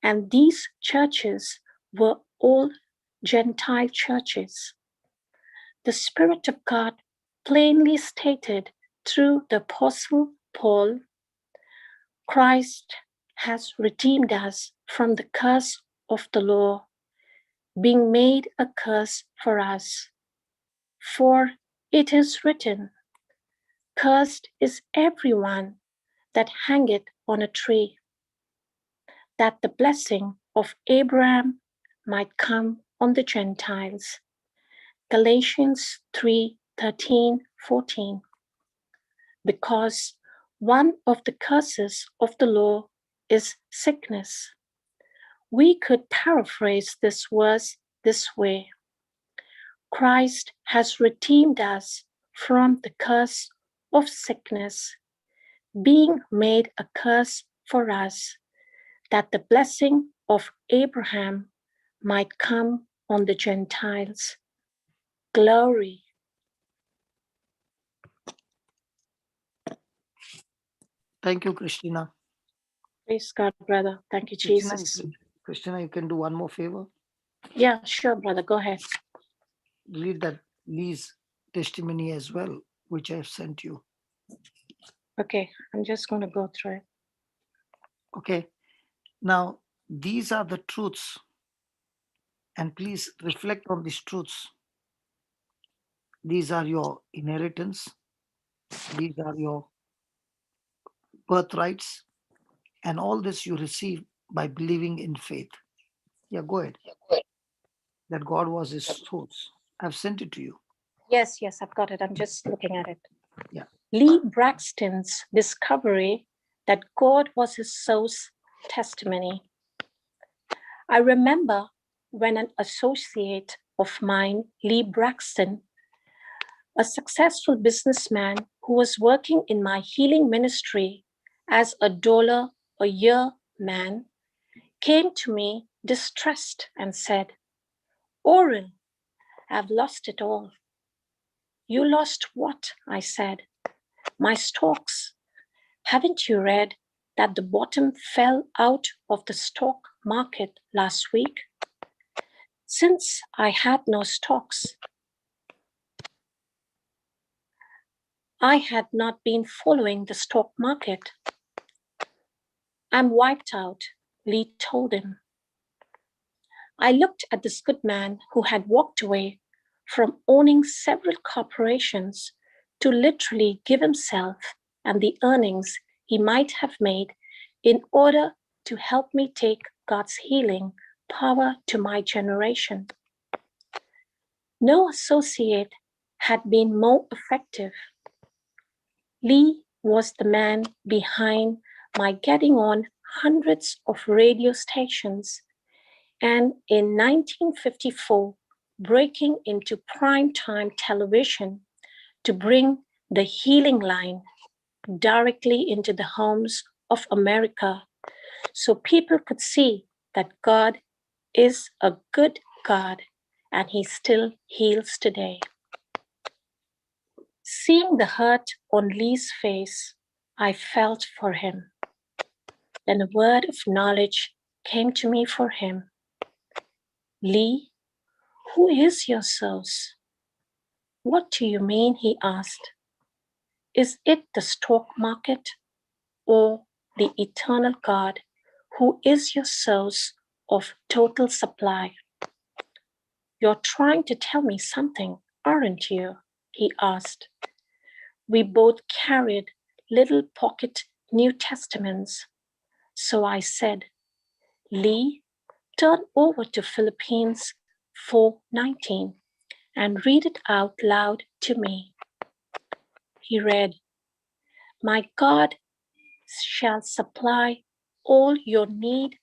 And these churches were all Gentile churches. The Spirit of God plainly stated through the Apostle Paul, Christ has redeemed us from the curse of the law, being made a curse for us. For it is written, cursed is everyone that hangeth on a tree, that the blessing of Abraham might come on the Gentiles. Galatians 3:13-14. Because one of the curses of the law is sickness. We could paraphrase this verse this way. Christ has redeemed us from the curse of sickness, being made a curse for us, that the blessing of Abraham might come on the Gentiles. Glory. Thank you, Christina. Praise God, brother. Thank you, Jesus. Christina, you can do one more favor. Yeah, sure, brother. Go ahead. Read that Lee's testimony as well, which I have sent you. Okay, I'm just going to go through it. Okay. Now, these are the truths. And please reflect on these truths. These are your inheritance. These are your birthrights. And all this you receive by believing in faith. Yeah, go ahead. That God was his source. I've sent it to you. Yes, I've got it. I'm just looking at it. Yeah. Lee Braxton's discovery that God was his source testimony. I remember when an associate of mine, Lee Braxton, a successful businessman who was working in my healing ministry as a $1 a year man, came to me distressed and said, Oren, I've lost it all. You lost what? I said. My stocks. Haven't you read that the bottom fell out of the stock market last week? Since I had no stocks, I had not been following the stock market. I'm wiped out, Lee told him. I looked at this good man who had walked away from owning several corporations to literally give himself and the earnings he might have made in order to help me take God's healing power to my generation. No associate had been more effective. Lee was the man behind my getting on hundreds of radio stations and in 1954 breaking into primetime television to bring the healing line directly into the homes of America so people could see that God is a good God and he still heals today. Seeing the hurt on Lee's face, I felt for him. Then a word of knowledge came to me for him. Lee, who is your source? What do you mean? He asked. Is it the stock market or the eternal God who is your source of total supply? You're trying to tell me something, aren't you? He asked. We both carried little pocket New Testaments. So I said, Lee, turn over to Philippians 4:19 and read it out loud to me. He read, My God shall supply all your need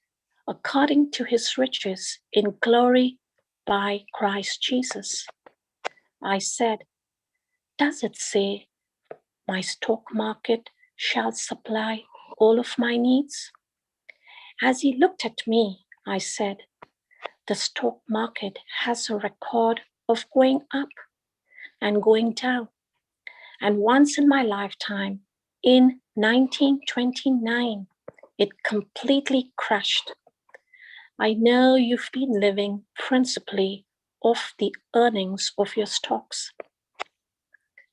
according to his riches in glory by Christ Jesus. I said, does it say my stock market shall supply all of my needs? As he looked at me, I said, the stock market has a record of going up and going down. And once in my lifetime, in 1929, it completely crashed. I know you've been living principally off the earnings of your stocks.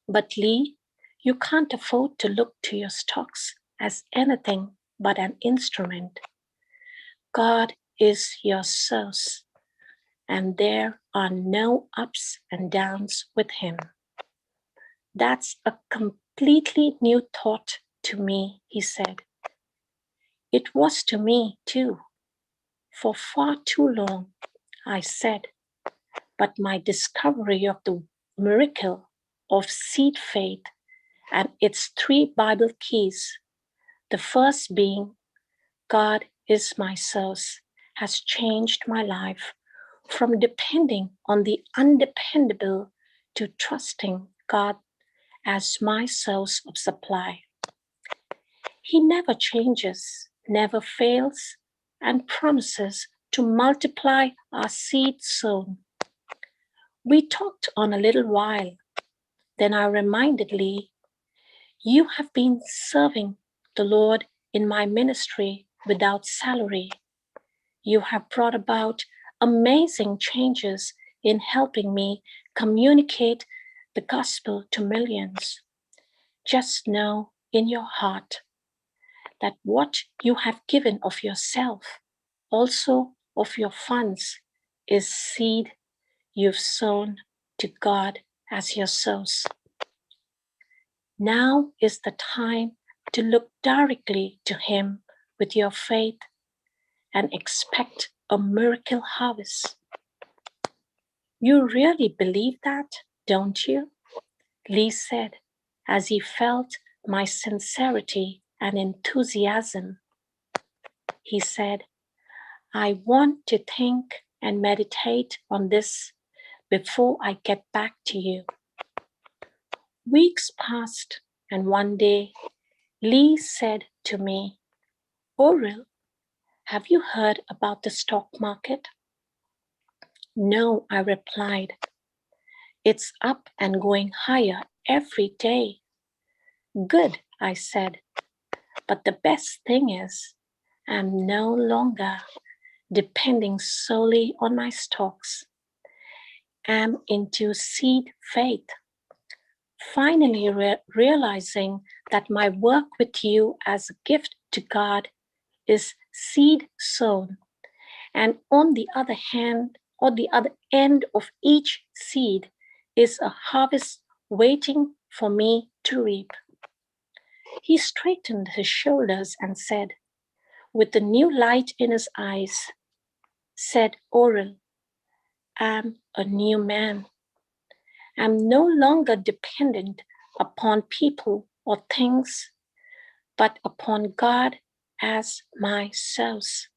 But Lee, you can't afford to look to your stocks as anything but an instrument. God is your source, and there are no ups and downs with him. That's a completely new thought to me, he said. It was to me too. For far too long, I said, but my discovery of the miracle of seed faith and its 3 Bible keys, the first being, God is my source, has changed my life from depending on the undependable to trusting God as my source of supply. He never changes, never fails, and promises to multiply our seed sown. We talked on a little while. Then I reminded Lee, you have been serving the Lord in my ministry without salary. You have brought about amazing changes in helping me communicate the gospel to millions. Just know in your heart that what you have given of yourself, also of your funds, is seed you've sown to God as your source. Now is the time to look directly to him with your faith and expect a miracle harvest. You really believe that, don't you? Lee said, as he felt my sincerity and enthusiasm. He said, I want to think and meditate on this before I get back to you. Weeks passed, and one day, Lee said to me, Oril, have you heard about the stock market? No, I replied. It's up and going higher every day. Good, I said. But the best thing is, I'm no longer depending solely on my stocks. I'm into seed faith. Finally realizing that my work with you as a gift to God is seed sown. And on the other hand, or the other end of each seed is a harvest waiting for me to reap. He straightened his shoulders and said, with a new light in his eyes, said Oril, I'm a new man. I'm no longer dependent upon people or things, but upon God as my source.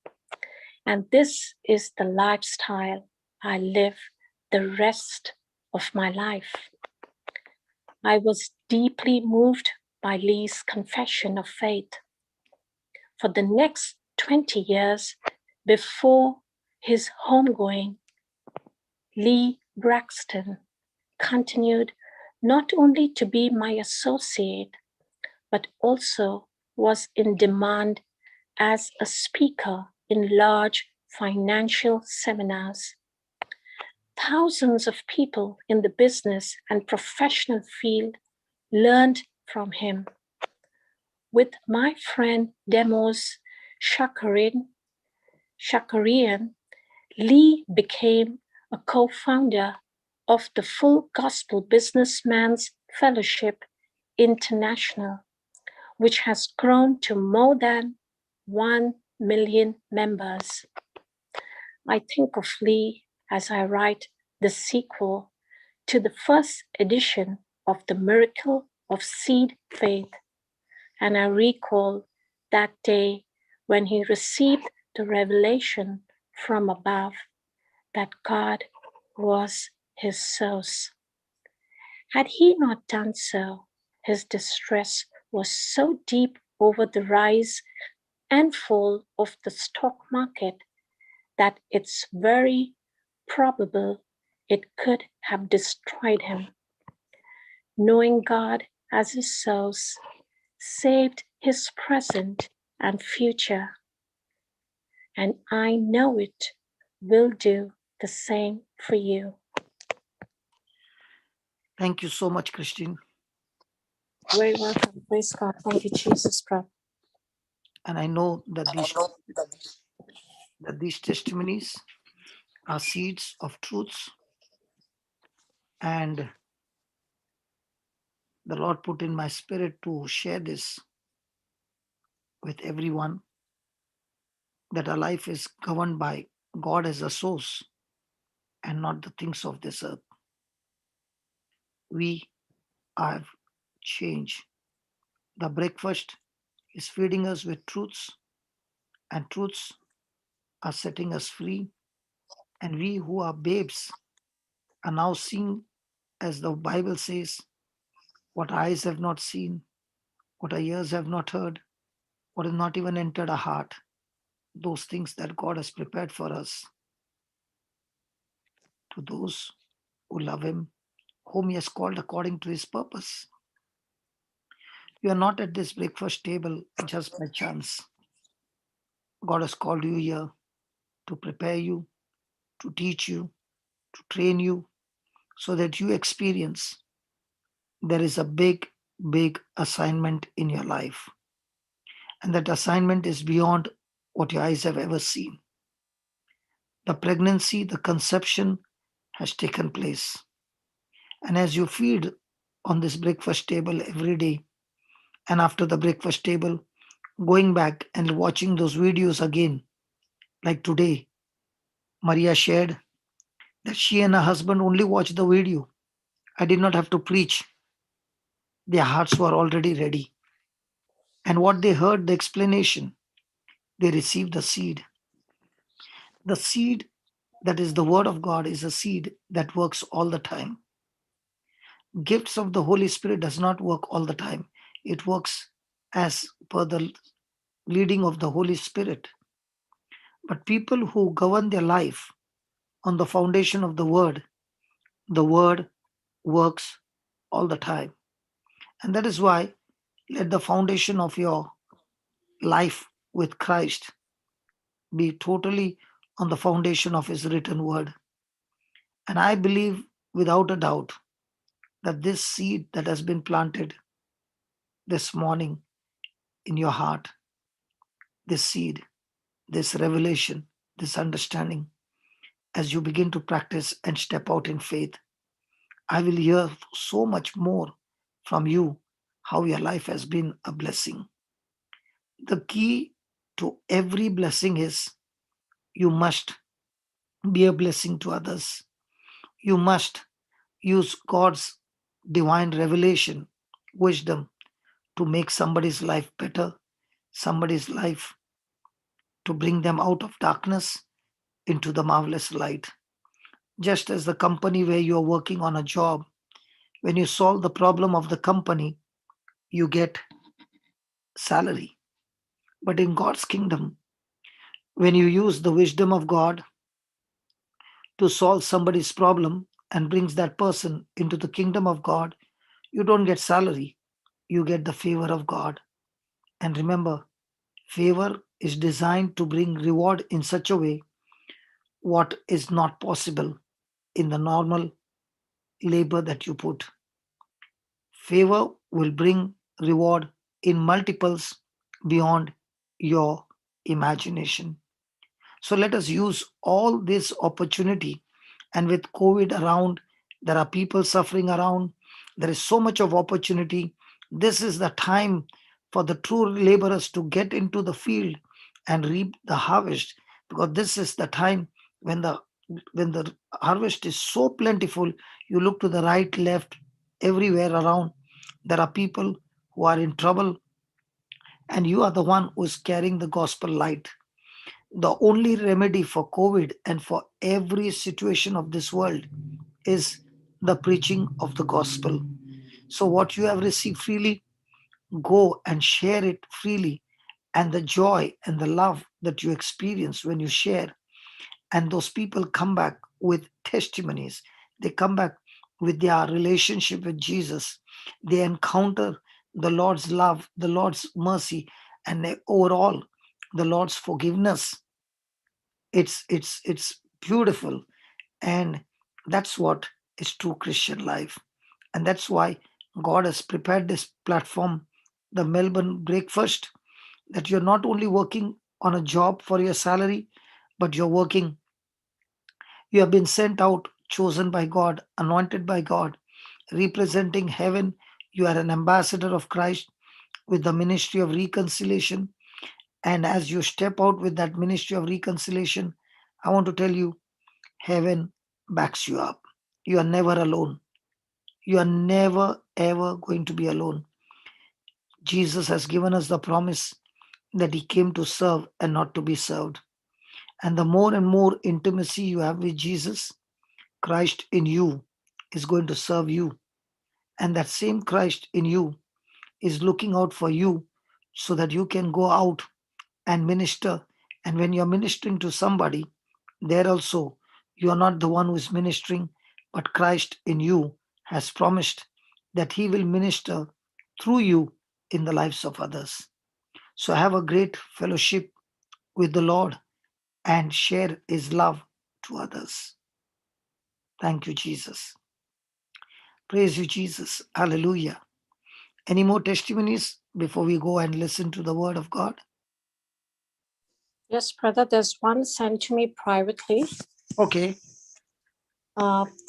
And this is the lifestyle I live the rest of my life. I was deeply moved by Lee's confession of faith. For the next 20 years before his homegoing, Lee Braxton continued not only to be my associate, but also was in demand as a speaker in large financial seminars. Thousands of people in the business and professional field learned from him. With my friend Demos Shakarian, Lee became a co-founder of the Full Gospel Businessman's Fellowship International, which has grown to more than 1 million members. I think of Lee as I write the sequel to the first edition of The Miracle of Seed Faith, and I recall that day when he received the revelation from above that God was his source. Had he not done so, his distress was so deep over the rise and fall of the stock market that it's very probable it could have destroyed him. Knowing God as his source saved his present and future. And I know it will do the same for you. Thank you so much, Christine. Very welcome. Praise God. Thank you, Jesus, brother. And I know that these testimonies are seeds of truths, and the Lord put in my spirit to share this with everyone, that our life is governed by God as a source and not the things of this earth. We have changed. The breakfast is feeding us with truths, and truths are setting us free. And we who are babes are now seeing, as the Bible says, what eyes have not seen, what our ears have not heard, what has not even entered our heart, those things that God has prepared for us, to those who love Him, whom He has called according to His purpose. You are not at this breakfast table just by chance. God has called you here to prepare you, to teach you, to train you, so that you experience there is a big, big assignment in your life. And that assignment is beyond what your eyes have ever seen. The pregnancy, the conception has taken place. And as you feed on this breakfast table every day, and after the breakfast table, going back and watching those videos again, like today, Maria shared that she and her husband only watched the video. I did not have to preach. Their hearts were already ready. And what they heard, the explanation, they received the seed. The seed that is the word of God is a seed that works all the time. Gifts of the Holy Spirit does not work all the time. It works as per the leading of the Holy Spirit. But people who govern their life on the foundation of the word works all the time. And that is why let the foundation of your life with Christ be totally on the foundation of His written word. And I believe without a doubt that this seed that has been planted this morning in your heart, this seed, this revelation, this understanding, as you begin to practice and step out in faith, I will hear so much more from you how your life has been a blessing. The key to every blessing is you must be a blessing to others. You must use God's divine revelation, wisdom, to make somebody's life better, somebody's life to bring them out of darkness into the marvelous light. Just as the company where you are working on a job, when you solve the problem of the company, you get salary. But in God's kingdom, when you use the wisdom of God to solve somebody's problem and brings that person into the kingdom of God, you don't get salary, you get the favor of God. And remember, favor is designed to bring reward in such a way what is not possible in the normal labor that you put. Favor will bring reward in multiples beyond your imagination. So let us use all this opportunity. And with COVID around, there are people suffering around. There is so much of opportunity. This is the time for the true laborers to get into the field and reap the harvest, because this is the time when the harvest is so plentiful. You look to the right, left, everywhere around. There are people who are in trouble, and you are the one who is carrying the gospel light. The only remedy for COVID and for every situation of this world is the preaching of the gospel. So, what you have received freely, go and share it freely. And the joy and the love that you experience when you share, and those people come back with testimonies, they come back with their relationship with Jesus, they encounter the Lord's love, the Lord's mercy, and overall the Lord's forgiveness. It's beautiful, and that's what is true Christian life. And that's why God has prepared this platform, the Melbourne Breakfast, that you're not only working on a job for your salary, but you have been sent out, chosen by God, anointed by God, representing heaven. You are an ambassador of Christ with the ministry of reconciliation. And as you step out with that ministry of reconciliation, I want to tell you, heaven backs you up. You are never alone. You are never ever going to be alone. Jesus has given us the promise that he came to serve and not to be served. And the more and more intimacy you have with Jesus, Christ in you is going to serve you. And that same Christ in you is looking out for you so that you can go out and minister. And when you're ministering to somebody, there also, you are not the one who is ministering, but Christ in you has promised that he will minister through you in the lives of others. So have a great fellowship with the Lord and share his love to others. Thank you, Jesus. Praise you, Jesus. Hallelujah. Any more testimonies before we go and listen to the word of God? Yes, brother, there's one sent to me privately. Okay.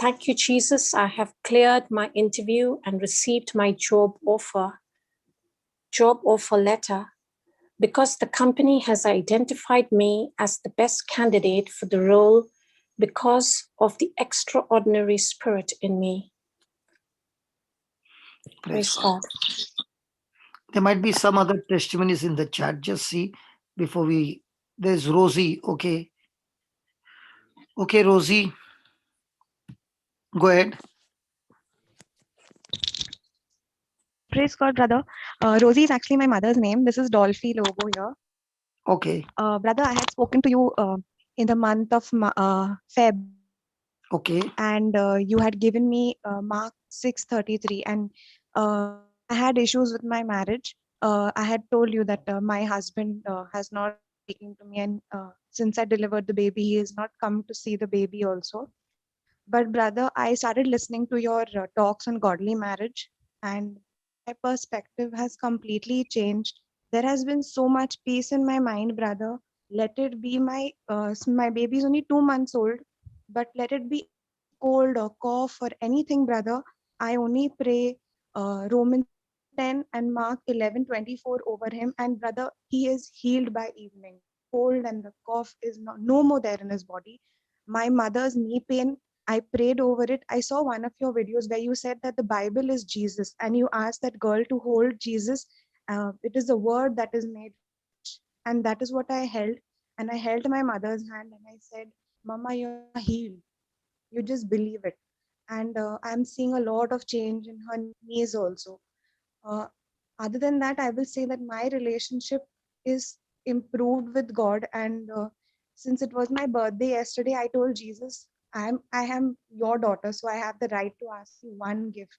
Thank you, Jesus. I have cleared my interview and received my job offer letter because the company has identified me as the best candidate for the role because of the extraordinary spirit in me. Praise God. There might be some other testimonies in the chat. Just see before we. There's Rosie. Okay. Okay, Rosie. Go ahead. Praise God, brother. Rosie is actually my mother's name. This is Dolphy Logo here. Okay. Brother, I had spoken to you in the month of Feb. Okay. And you had given me Mark 6:33. And I had issues with my marriage. I had told you that my husband has not been speaking to me. And since I delivered the baby, he has not come to see the baby also. But brother, I started listening to your talks on godly marriage, and my perspective has completely changed. There has been so much peace in my mind, brother. Let it be my baby is only 2 months old, but let it be any cold or cough or anything, brother. I only pray Romans 10 and Mark 11:24 over him, and brother, he is healed by evening. Cold and the cough is no more there in his body. My mother's knee pain, I prayed over it. I saw one of your videos where you said that the Bible is Jesus, and you asked that girl to hold Jesus. It is the word that is made flesh, and that is what I held. And I held my mother's hand and I said, Mama, you're healed. You just believe it. And I'm seeing a lot of change in her knees also. Uh, Other than that, I will say that my relationship is improved with God. And since it was my birthday yesterday, I told Jesus, I am your daughter, so I have the right to ask you one gift.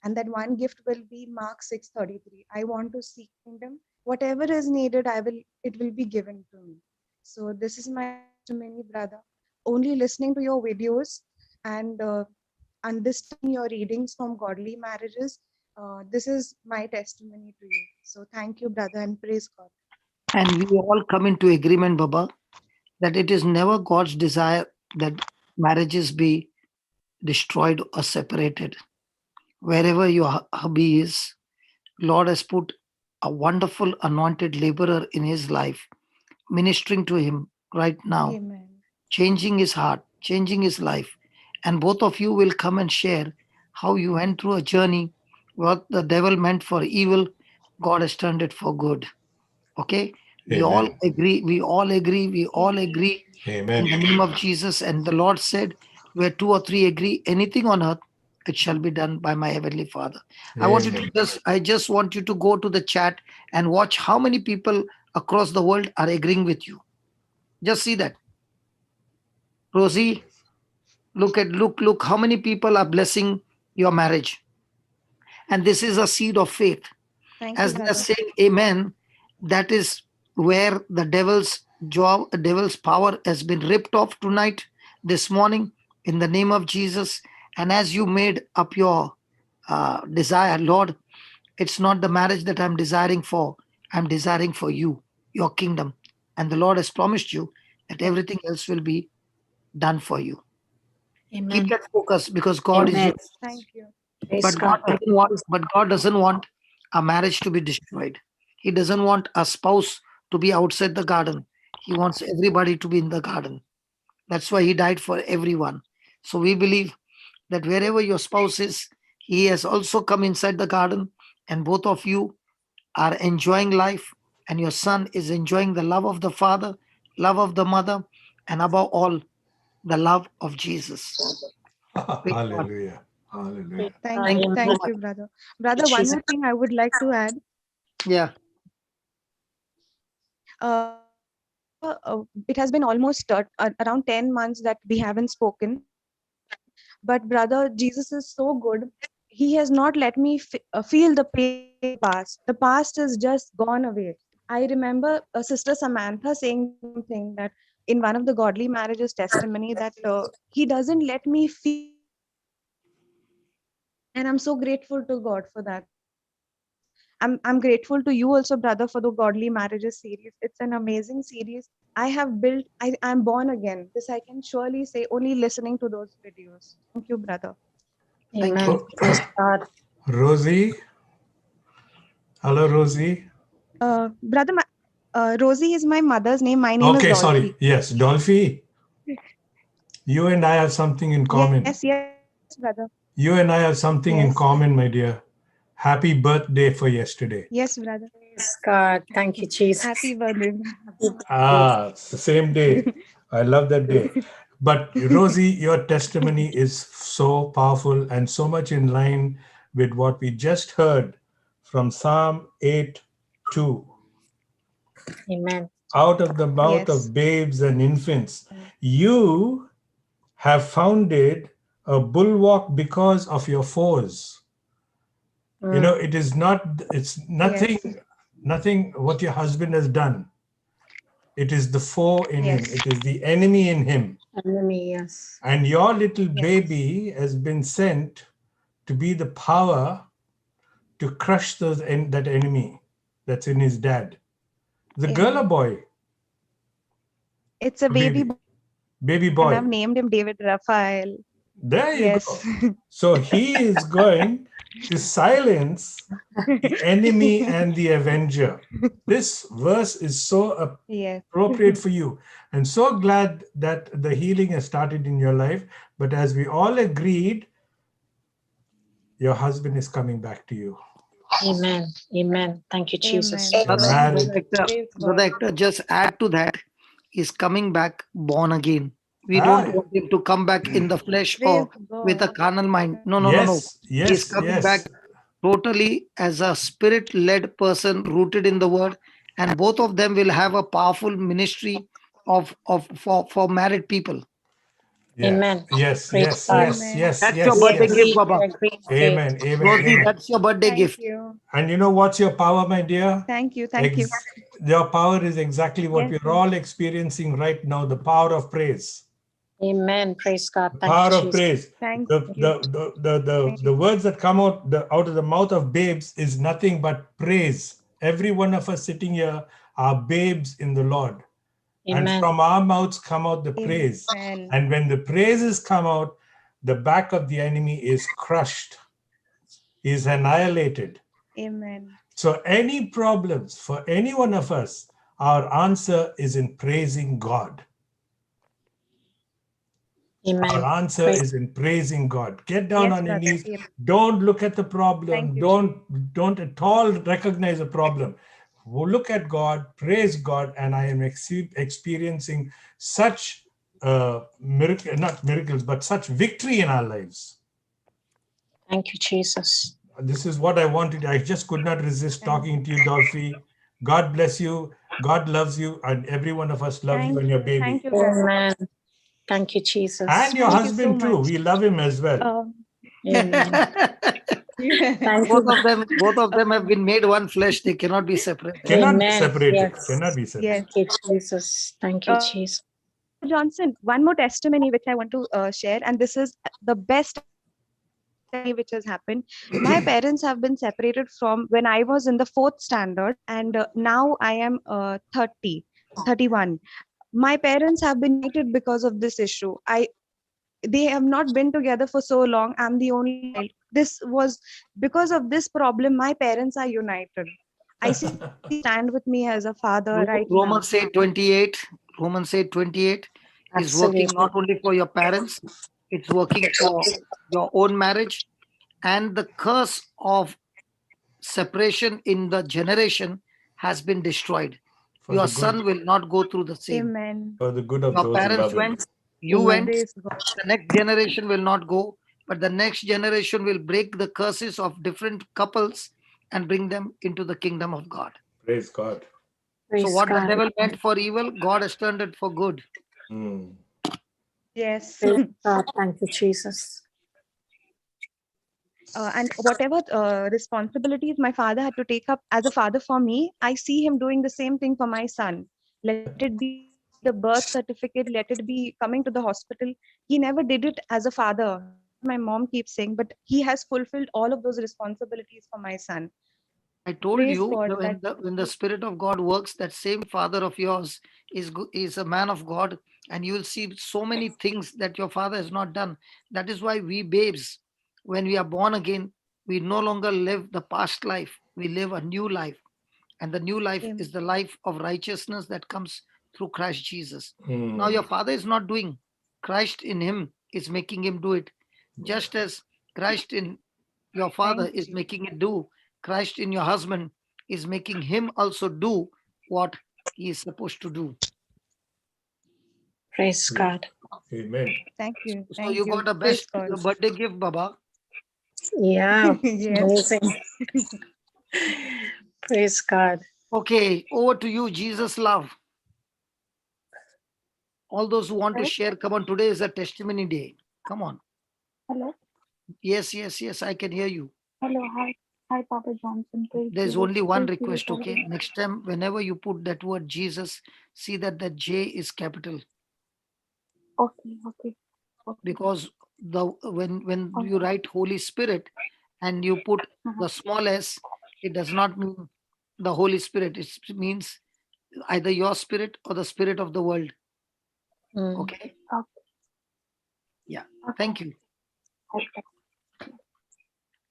And that one gift will be Mark 6:33. I want to seek kingdom. Whatever is needed, it will be given to me. So this is my testimony, brother. Only listening to your videos and understanding your readings from godly marriages, this is my testimony to you. So thank you, brother, and praise God. And we all come into agreement, Baba, that it is never God's desire that marriages be destroyed or separated. Wherever your hubby is, Lord has put a wonderful anointed laborer in his life, ministering to him right now, Amen. changing his heart, changing his life. And both of you will come and share how you went through a journey. What the devil meant for evil, God has turned it for good. Okay? We all Amen. agree, we all agree, we all Amen. agree in Amen. the name of Jesus. And the Lord said, where two or three agree, anything on earth, it shall be done by my heavenly Father. Amen. I just want you to go to the chat and watch how many people across the world are agreeing with you. Just see that. Rosie, look how many people are blessing your marriage. And this is a seed of faith. Thank you, As they are brother. saying amen, That is where the devil's job, devil's power has been ripped off tonight, this morning, in the name of Jesus. And as you made up your desire, Lord, it's not the marriage that I'm desiring for. I'm desiring for you, your kingdom. And the Lord has promised you that everything else will be done for you. Keep Amen. that focus, because God is Amen. yours. Thank you. Praise God. But God doesn't want a marriage to be destroyed. He doesn't want a spouse to be outside the garden. He wants everybody to be in the garden. That's why he died for everyone. So we believe that wherever your spouse is, he has also come inside the garden, and both of you are enjoying life, and your son is enjoying the love of the father, love of the mother, and above all, the love of Jesus. Praise God. Hallelujah. Hallelujah. Thank Thank you. you Amen. so Thank much. you, brother. Brother, one Jesus. more thing I would like to add. Yeah. Uh, it has been almost around 10 months that we haven't spoken. But brother, Jesus is so good. He has not let me feel the pain of the past. The past is just gone away. I remember Sister Samantha saying the same thing, that in one of the godly marriages testimony, that he doesn't let me feel, and I'm so grateful to God for that. I'm grateful to you also, brother, for the godly marriages series. It's an amazing series. I'm born again. This I can surely say, only listening to those videos. Thank you, brother. Thank you. Amen. Praise God. Rosie. Hello, Rosie. Brother, Rosie is my mother's name. My name is Okay, sorry. Dolphy. Yes, Dolphy. You and I have something in common. Yes, brother. You and I have something in Yes. common, my dear. Happy birthday for yesterday. Yes, brother. Praise God. Thank you, Jesus. Happy birthday. It's the same day. I love that day. But Rosie, your testimony is so powerful and so much in line with what we just heard from Psalm 8:2. Amen. Out of the mouth Yes. of babes and infants, you have founded a bulwark because of your foes. You know, it is not, it's nothing, Yes. nothing what your husband has done. It is the foe in him. Yes. It is the enemy in him. Enemy, yes. And your little Yes. baby has been sent to be the power to crush that enemy that's in his dad. The girl or Amen. boy? It's a A baby baby. boy, Baby and I've boy. named him David Raphael. There you Yes. go. So he is going to silence the enemy and the avenger. This verse is so Yes. appropriate for you. And so glad that the healing has started in your life. But as we all agreed, your husband is coming back to you. Amen. Amen. Thank you, Jesus. Amen. You're Brother, married. Praise Brother God. Hector, just add to that, he's coming back born again. We don't Ah, want him to come back in the flesh Praise or with a God. carnal mind. No, no, no, no. yes, He's yes, coming back yes. totally as a spirit led person rooted in the word. And both of them will have a powerful ministry for married people. Yeah. Amen. Yes, Praise yes, God. yes, Amen. yes, That's your yes, We birthday gift, agree. yes. We Baba. agree in faith. Amen, amen, Rosie, amen. that's your birthday Thank gift. you. And you know what's your power, my dear? Thank you. Thank you. Your power is exactly what Yes. we're all experiencing right now, the power of praise. Amen. Praise God. The Thank you, power of Jesus. praise. Thank The, you. the, the, the, the, Thank the you. words that come out out of the mouth of babes is nothing but praise. Every one of us sitting here are babes in the Lord. And Amen. from our mouths come out the praise. Amen. And when the praises come out, the back of the enemy is crushed, is annihilated. Amen. So any problems for any one of us, our answer is in praising God. Our Amen. answer Praise is in praising God. Get down Yes, on your brother. knees. Don't look at the Thank problem. you. Don't at all recognize the problem. Look at God, praise God, and I am experiencing such miracle, not miracles, but such victory in our lives. Thank you, Jesus. This is what I wanted. I just could not resist Thank talking to you, Dolphy. God bless you. God loves you, and every one of us love you Thank and your you. Thank baby. you, brother. Amen. Thank you, Jesus. And your Thank you so husband too. much. We love him as well. Um, Amen. Thank you. Both of them have been made one flesh. They cannot be separated. Cannot be Amen. separated. Yes. Cannot be separated. Thank you, Jesus. Thank you, Jesus. Johnson, one more testimony which I want to share, and this is the best testimony which has happened. My parents have been separated from when I was in the fourth standard, and now I am 30, 31. My parents have been united because of this issue. They have not been together for so long. I'm the only child. This was because of this problem. My parents are united. I see stand with me as a father right now. Romans 8:28. Romans 8:28 is working Absolutely. not only for your parents, it's working for your own marriage, and the curse of separation in the generation has been destroyed. For Your the good, son will not go through the same. Amen. for the good of Your those who parents love him. went, you Amen. went, Praise God. the next generation will not go, but the next generation will break the curses of different couples and bring them into the kingdom of God. Praise God. So, Praise what the God. devil meant for evil, God has turned it for good. Mm. Yes. Praise God. Thank you, Jesus. And whatever responsibilities my father had to take up as a father for me, I see him doing the same thing for my son. Let it be the birth certificate, let it be coming to the hospital. He never did it as a father. That's what my mom keeps saying, but he has fulfilled all of those responsibilities for my son. I told Praise you God that that when the Spirit of God works, that same Father of yours is a man of God, and you will see so many things that your father has not done. That is why we babes, when we are born again, we no longer live the past life. We live a new life, and the new life Amen. is the life of righteousness that comes through Christ Jesus. Now Mm. your father is not doing. Christ in him is making him do it, just as Christ in your father Thank is you. making it do. Christ in your husband is making him also do what he is supposed to do. Praise God. Amen. Thank you. So Thank you you. got a Praise best God. birthday gift, Baba. Yeah. Yes. Amazing. Praise God. Okay, over to you, Jesus love. All those who want to Right? share, come on. Today is a testimony day. Come on. Hello. Yes, yes, yes. I can hear you. Hello. Hi. Hi, Papa Johnson. There's only one Praise Jesus. request, okay? Everyone. Next time, whenever you put that word Jesus, see that the J is capital, Okay. Okay. Okay. because when All you right. write Holy Spirit and you put Uh-huh. the small s, it does not mean the Holy Spirit. It means either your spirit or the spirit of the world. Mm. Okay? Okay. Yeah. Okay. Thank you. Okay.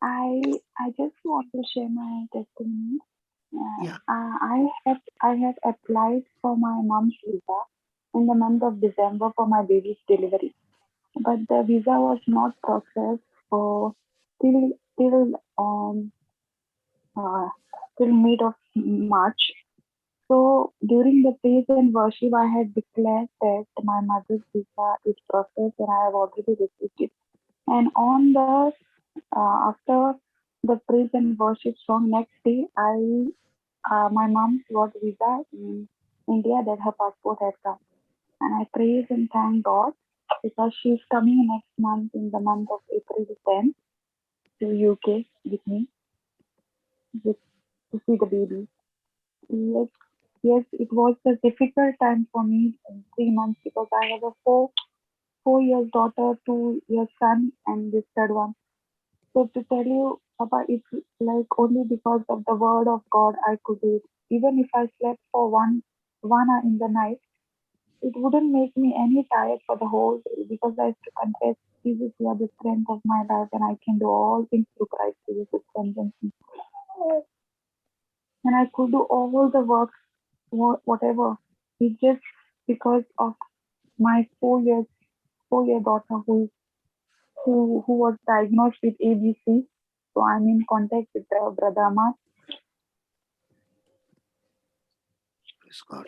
I just want to share my testimony. Yeah. I have applied for my mom's visa in the month of December for my baby's delivery, but the visa was not processed for till till um uh, till mid of March. So during the praise and worship, I had declared that my mother's visa is processed and I have already received it. And on the after the praise and worship song, next day, my mom got visa in India that her passport had come, and I praise and thank God because she's coming next month in the month of April 10th to UK with me with, to see the baby. Yes, yes, it was a difficult time for me in 3 months because I have a four years daughter, 2 years son, and this third one. So to tell you about it's like only because of the word of God I could do it. Even if I slept for one hour in the night, it wouldn't make me any tired for the whole day because I used to confess, Jesus, you are the strength of my life, and I can do all things through Christ Jesus who strengthens me. And I could do all the work, whatever. It's just because of my 4 year daughter who was diagnosed with ABC. So I'm in contact with Brother Amar. Praise God.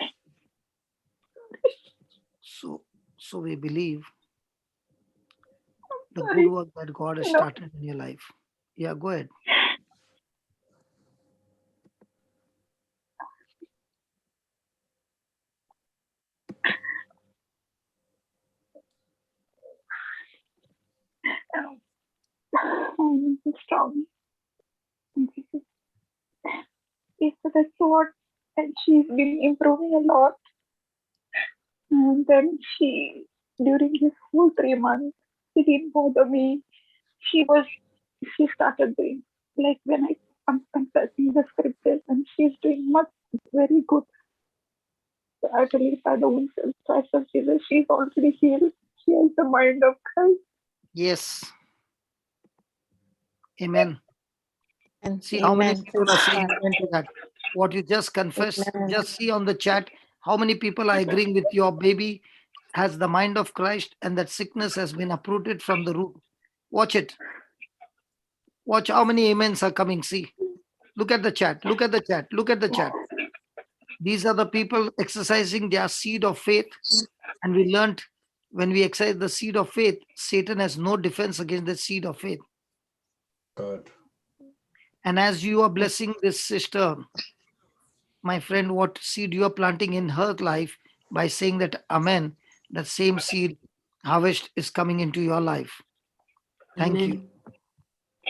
So we believe the good Sorry, work that God has no. started in your life. Yeah, go ahead. I'm strong. that's what. And she's been improving a lot. And then during this whole 3 months, she didn't bother me. She was, she started doing, like when I'm confessing the scriptures, and she's doing much, very good. So I believe by the will and Christ of Jesus, she's already healed. She has the mind of Christ. Yes. Amen. And See how many amen. people are Praise saying God. amen to that. What you just confessed, Amen. just see on the chat how many people are agreeing with your baby has the mind of Christ and that sickness has been uprooted from the root. Watch it. Watch how many amens are coming. See. Look at the chat. Look at the chat. Look at the chat. These are the people exercising their seed of faith. And we learned when we exercise the seed of faith, Satan has no defense against the seed of faith. God. And as you are blessing this sister, my friend, what seed you are planting in her life by saying that Amen, that same seed harvest is coming into your life. Thank you. Amen.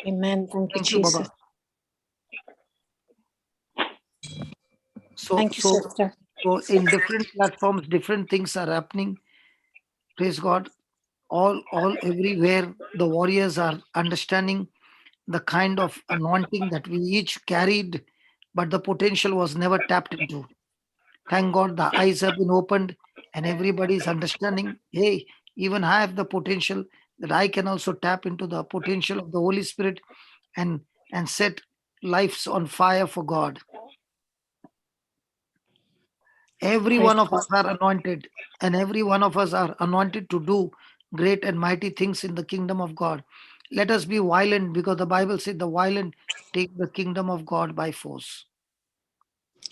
Amen. Thank you, Thank you, Jesus. Baba. So, Thank you, so, sister. so in different platforms, different things are happening. Praise God. All everywhere the warriors are understanding the kind of anointing that we each carried, but the potential was never tapped into. Thank God the eyes have been opened and everybody's understanding, hey, even I have the potential that I can also tap into the potential of the Holy Spirit and set lives on fire for God. Every Praise one of God. us are anointed, and every one of us are anointed to do great and mighty things in the kingdom of God. Let us be violent because the Bible said the violent take the kingdom of God by force.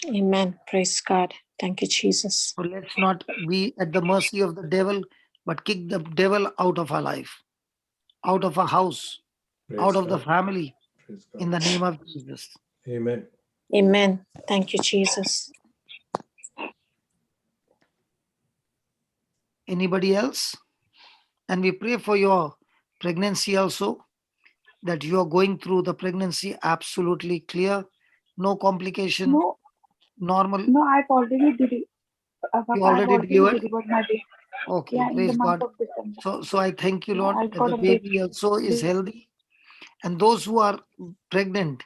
Amen. Praise God. Thank you, Jesus. So let's not be at the mercy of the devil, but kick the devil out of our life, out of our house, out Praise of the God. family, Praise in God. the name of Jesus. Amen. Amen. Thank you, Jesus. Anybody else? And we pray for your pregnancy also, that you are going through the pregnancy absolutely clear, no complication, No, normal. no, I've already did it. You I've already already delivered? delivered my baby. Okay, Yeah, in the praise month God. of December. So I thank you, Yeah, Lord, I that got the a big, baby also is big. healthy. And those who are pregnant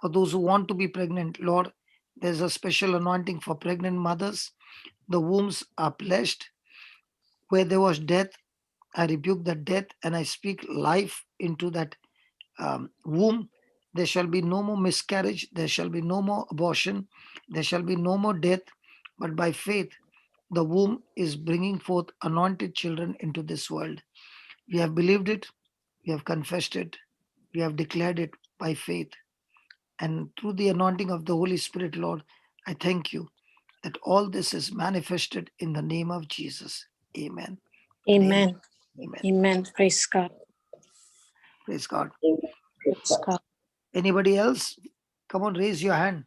or those who want to be pregnant, Lord, there's a special anointing for pregnant mothers. The wombs are blessed. Where there was death, I rebuke that death and I speak life into that womb. There shall be no more miscarriage. There shall be no more abortion. There shall be no more death. But by faith, the womb is bringing forth anointed children into this world. We have believed it. We have confessed it. We have declared it by faith. And through the anointing of the Holy Spirit, Lord, I thank you that all this is manifested in the name of Jesus. Amen. And amen. Amen. Amen. Amen. Praise God. Praise God. Praise God. Anybody else? Come on, raise your hand.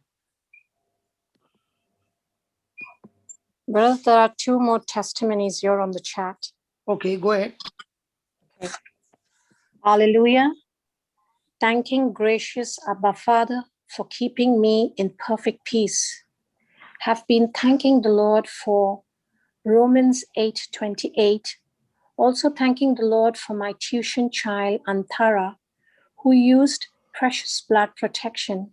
Brother, there are two more testimonies here on the chat. Okay, go ahead. Okay. Hallelujah. Thanking gracious Abba Father for keeping me in perfect peace. Have been thanking the Lord for Romans 8:28. Also thanking the Lord for my tuition child, Antara, who used precious blood protection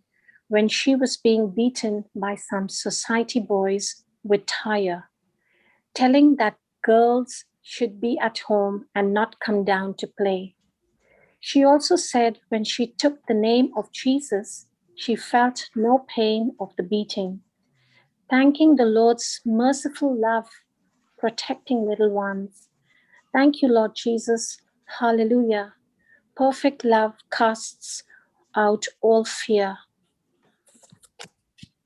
when she was being beaten by some society boys with tire, telling that girls should be at home and not come down to play. She also said when she took the name of Jesus, she felt no pain of the beating, thanking the Lord's merciful love, protecting little ones. Thank you, Lord Jesus. Hallelujah. Perfect love casts out all fear.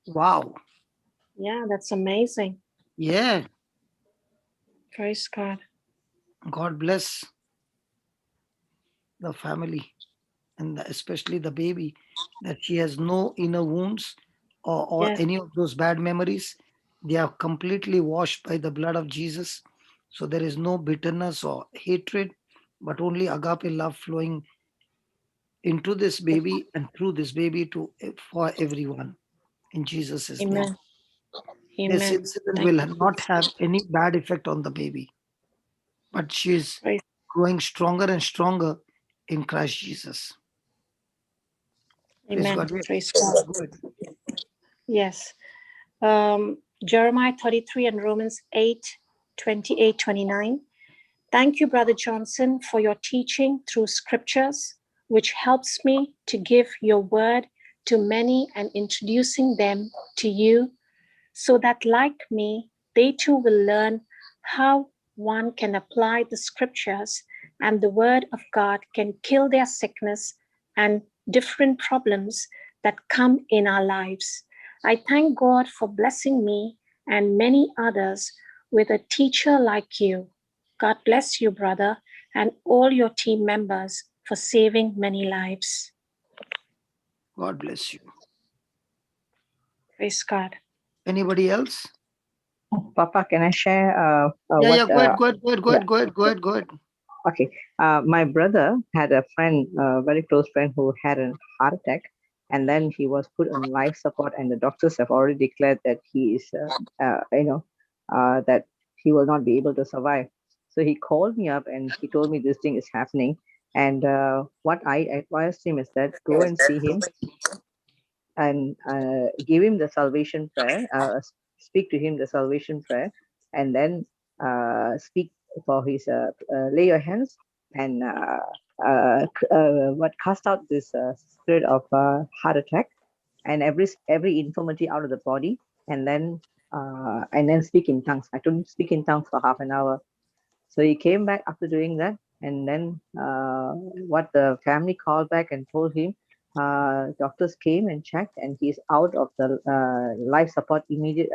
Wow. Yeah, that's amazing. Yeah. Praise God. God bless the family and especially the baby, that she has no inner wounds or Yes. any of those bad memories. They are completely washed by the blood of Jesus. So there is no bitterness or hatred, but only agape love flowing into this baby and through this baby to for everyone. in Jesus' name. Amen. This Amen. incident Thank will you, not Jesus. have any bad effect on the baby, but she's Praise, growing stronger and stronger in Christ Jesus. Praise amen. God. Yes. Praise God. Good. Yes. Jeremiah 33 and Romans 8, 28, 29. Thank you, Brother Johnson, for your teaching through scriptures, which helps me to give your word to many and introducing them to you, so that, like me, they too will learn how one can apply the scriptures and the word of God can kill their sickness and different problems that come in our lives. I thank God for blessing me and many others with a teacher like you. God bless you, brother, and all your team members for saving many lives. God bless you. Praise God. Anybody else? Papa, can I share Yeah, what? go ahead, go ahead, go ahead, go yeah. ahead, go ahead, go ahead, go ahead. Okay. My brother had a friend, a very close friend, who had a heart attack, and then he was put on life support, and the doctors have already declared that he is, that he will not be able to survive. So he called me up and he told me this thing is happening. And what I advised him is that go and see him and give him the salvation prayer, speak to him the salvation prayer, and then speak for his, lay your hands and cast out this spirit of heart attack and every infirmity out of the body, and then speak in tongues. I told him to speak in tongues for half an hour. So he came back after doing that, and then what the family called back and told him, doctors came and checked, and he's out of the life support immediate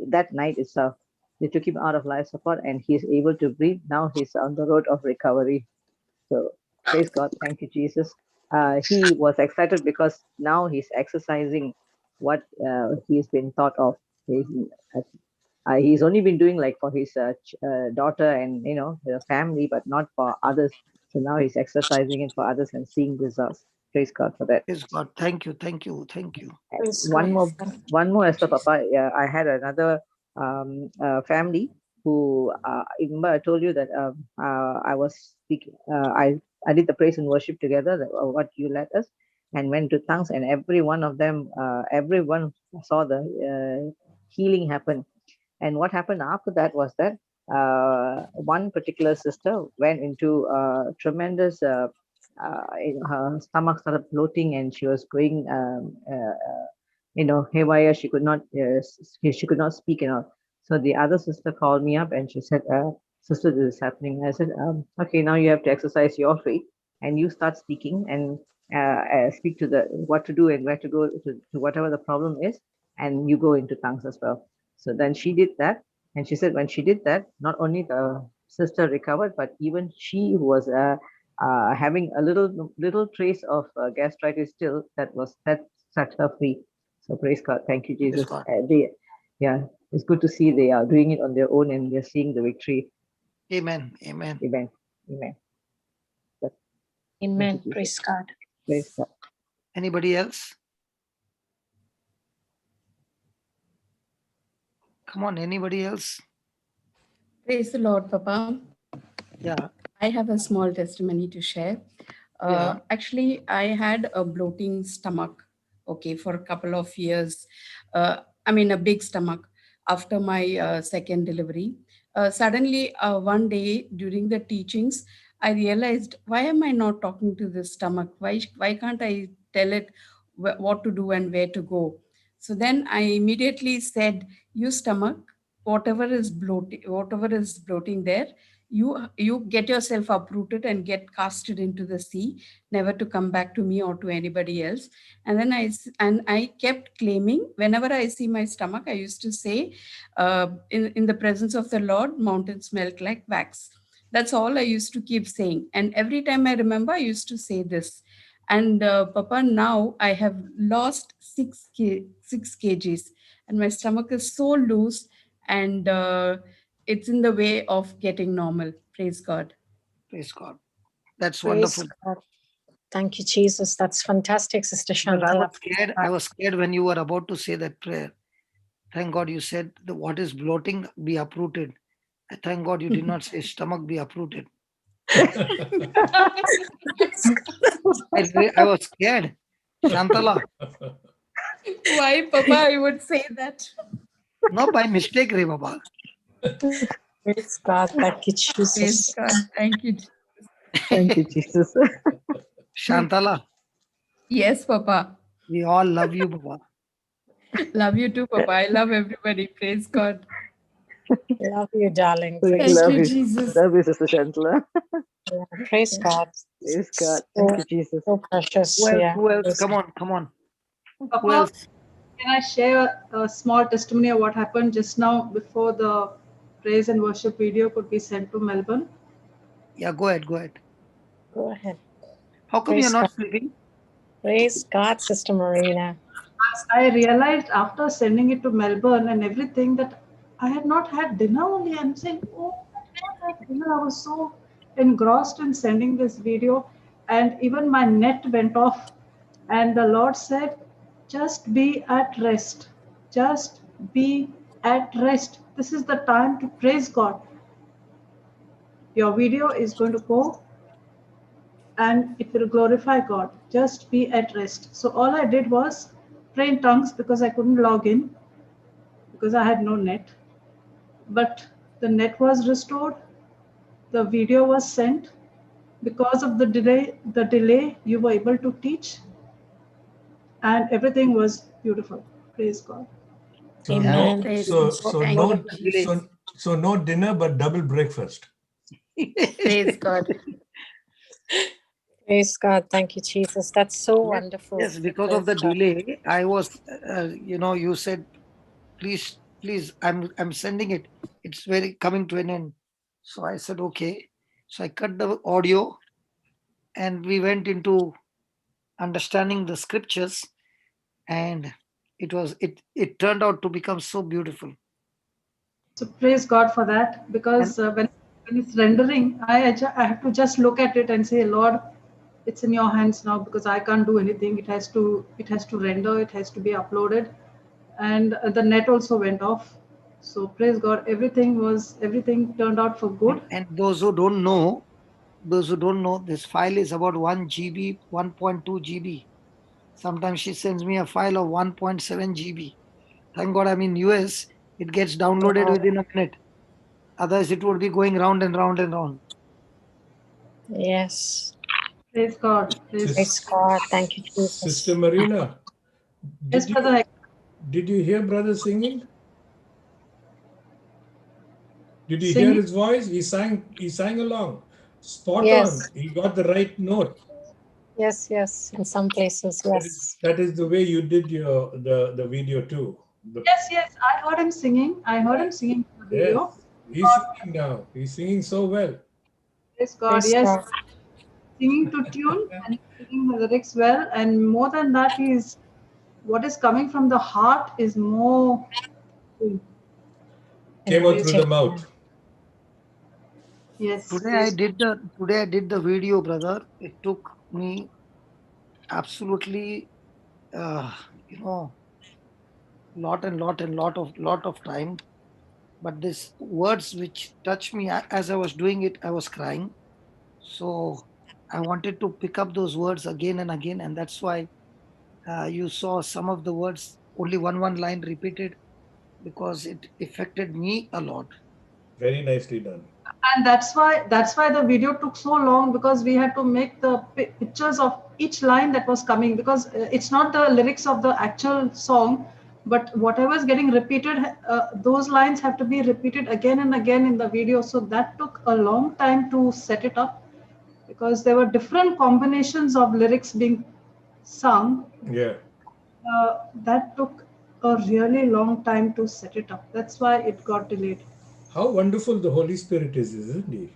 that night itself. They took him out of life support, and he's able to breathe. Now he's on the road of recovery. So praise God, thank you, Jesus. He was excited because now he's exercising what he's been taught of. He's only been doing like for his daughter and the family, but not for others. So now he's exercising it for others and seeing results. Praise God for that. Praise God. Thank you, thank you, thank you. Praise One God. more, Esther Papa. Yeah, I had another family who remember I told you that I was speaking. I did the praise and worship together. What you led us, and went to tongues, and every one of them, everyone saw the healing happen. And what happened after that was that one particular sister went into tremendous, her stomach started bloating and she was going, haywire. She could not speak and all. So the other sister called me up and she said, sister, this is happening. I said, okay, now you have to exercise your faith and you start speaking and speak to the what to do and where to go to whatever the problem is, and you go into tongues as well. So then she did that, and she said when she did that, not only the sister recovered, but even she who was having a little trace of gastritis still, that set her free. So praise God, thank you, Praise Jesus. God. It's good to see they are doing it on their own and they're seeing the victory. Amen. Amen. Amen. Amen. Amen. Praise God. Praise God. Anybody else? Come on, anybody else? Praise the Lord, Papa. Yeah. I have a small testimony to share. Yeah. Actually, I had a bloating stomach, okay, for a couple of years. A big stomach after my second delivery. Suddenly, one day during the teachings, I realized, why am I not talking to this stomach? Why can't I tell it what to do and where to go? So then I immediately said, you stomach, whatever is bloating there, you get yourself uprooted and get casted into the sea, never to come back to me or to anybody else. And then I kept claiming, whenever I see my stomach, I used to say, in the presence of the Lord, mountains melt like wax. That's all I used to keep saying, and every time I remember, I used to say this. And Papa, now I have lost 6 kgs, and my stomach is so loose, and it's in the way of getting normal. Praise God. Praise God. That's Praise wonderful. God. Thank you, Jesus. That's fantastic, Sister Because Shantala. I was scared when you were about to say that prayer. Thank God you said what is bloating be uprooted. Thank God you did not say stomach be uprooted. I was scared. Shantala. Why, Papa, I would say that? No, by mistake, Re Baba. Praise God. Thank you, Praise Jesus. God. Thank you. Thank you, Jesus. Shantala, Yes, Papa. we all love you, Baba. Love you too, Papa. I love everybody. Praise God. Love you, darling. We Praise love you, you. Jesus. Love you, Sister Shantala. God. Praise God. Praise God. So, Thank you, Jesus. so precious. Who else? Yeah. Who else? Praise Come God. on, come on. Who Papa, else? can I share a small testimony of what happened just now before the praise and worship video could be sent to Melbourne? Yeah, go ahead, go ahead. Go ahead. How come Praise you're not God. sleeping? Praise God, Sister Marina. I realized after sending it to Melbourne and everything that I had not had dinner only. I'm saying, oh, I did not have dinner. I was so engrossed in sending this video, and even my net went off. And the Lord said, just be at rest. Just be at rest. This is the time to praise God. Your video is going to go and it will glorify God. Just be at rest. So all I did was pray in tongues because I couldn't log in because I had no net. But the net was restored. The video was sent. Because of the delay, you were able to teach, and everything was beautiful. Praise God. So Amen. no, Praise Because of the delay. so no dinner, but double breakfast. Praise God. Praise God. Thank you, Jesus. That's so wonderful. Yes, because of Praise the God. delay, I was, you said, please, I'm sending it. It's very coming to an end. So I said, okay. So I cut the audio and we went into understanding the scriptures, and it turned out to become so beautiful. So praise God for that, because when it's rendering, I have to just look at it and say, Lord, it's in your hands now, because I can't do anything. It has to render. It has to be uploaded, and the net also went off. So praise God, everything turned out for good. And those who don't know, this file is about 1 GB, 1.2 GB. Sometimes she sends me a file of 1.7 GB. Thank God I'm in US. It gets downloaded Wow. within a minute. Otherwise, it would be going round and round and round. Yes. Praise God. Praise God. Thank you, Jesus. Sister Marina, Yes, brother. did you hear brother singing? Did you Singing? hear his voice? He sang along. Spot Yes. on. He got the right note. Yes, yes. In some places, yes. That is the way you did the video too. Yes. I heard him singing. In the video. Yes. He's singing now. He's singing so well. Praise God. Praise Yes. God. Singing to tune and singing the lyrics well. And more than that, what is coming from the heart is more. Came out through the mouth. Yes. Today I did the video, brother. It took me absolutely, lot of time. But these words which touched me as I was doing it, I was crying. So I wanted to pick up those words again and again, and that's why you saw some of the words only one line repeated, because it affected me a lot. Very nicely done. And that's why the video took so long, because we had to make the pictures of each line that was coming, because it's not the lyrics of the actual song, but whatever is getting repeated, those lines have to be repeated again and again in the video. So that took a long time to set it up, because there were different combinations of lyrics being sung. Yeah. That took a really long time to set it up. That's why it got delayed. How wonderful the Holy Spirit is, isn't he?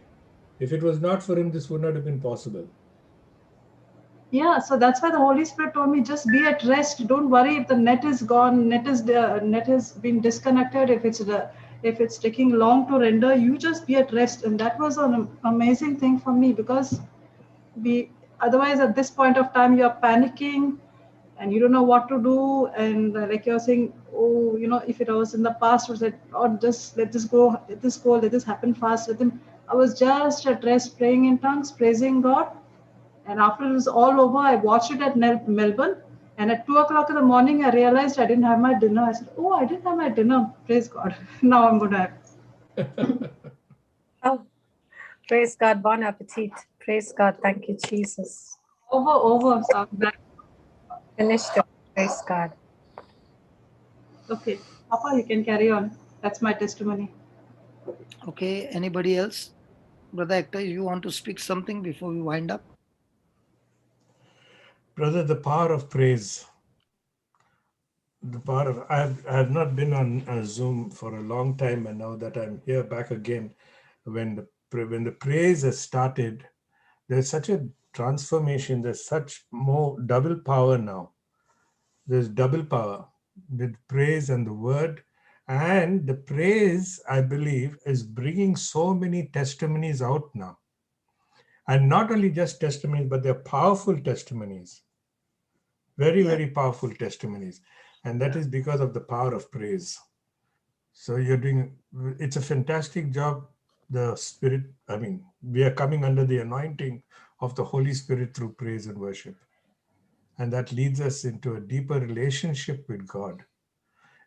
If it was not for him, this would not have been possible. Yeah, so that's why the Holy Spirit told me, just be at rest. Don't worry if the net is gone, net has been disconnected. If it's taking long to render, you just be at rest. And that was an amazing thing for me, because Otherwise, at this point of time, you're panicking and you don't know what to do. And like you're saying, oh, if it was in the past, was like, oh, just let this go, let this happen fast. I was just at rest, praying in tongues, praising God. And after it was all over, I watched it at Melbourne. And at 2 o'clock in the morning, I realized I didn't have my dinner. I said, oh, I didn't have my dinner. Praise God. Now I'm going to have. Oh, praise God. Bon appetit. Praise God. Thank you, Jesus. Over. So I'm back. Finished it. Praise God. Okay. Papa, you can carry on. That's my testimony. Okay. Anybody else? Brother Actor, you want to speak something before we wind up? Brother, the power of praise. The power of I have not been on Zoom for a long time, and now that I'm here back again, when the praise has started, there's such a transformation. There's such more double power now. There's double power with praise and the word, and the praise, I believe, is bringing so many testimonies out now, and not only just testimonies, but they're powerful testimonies. Very powerful testimonies. And that is because of the power of praise. So it's a fantastic job. The Spirit, we are coming under the anointing of the Holy Spirit through praise and worship. And that leads us into a deeper relationship with God.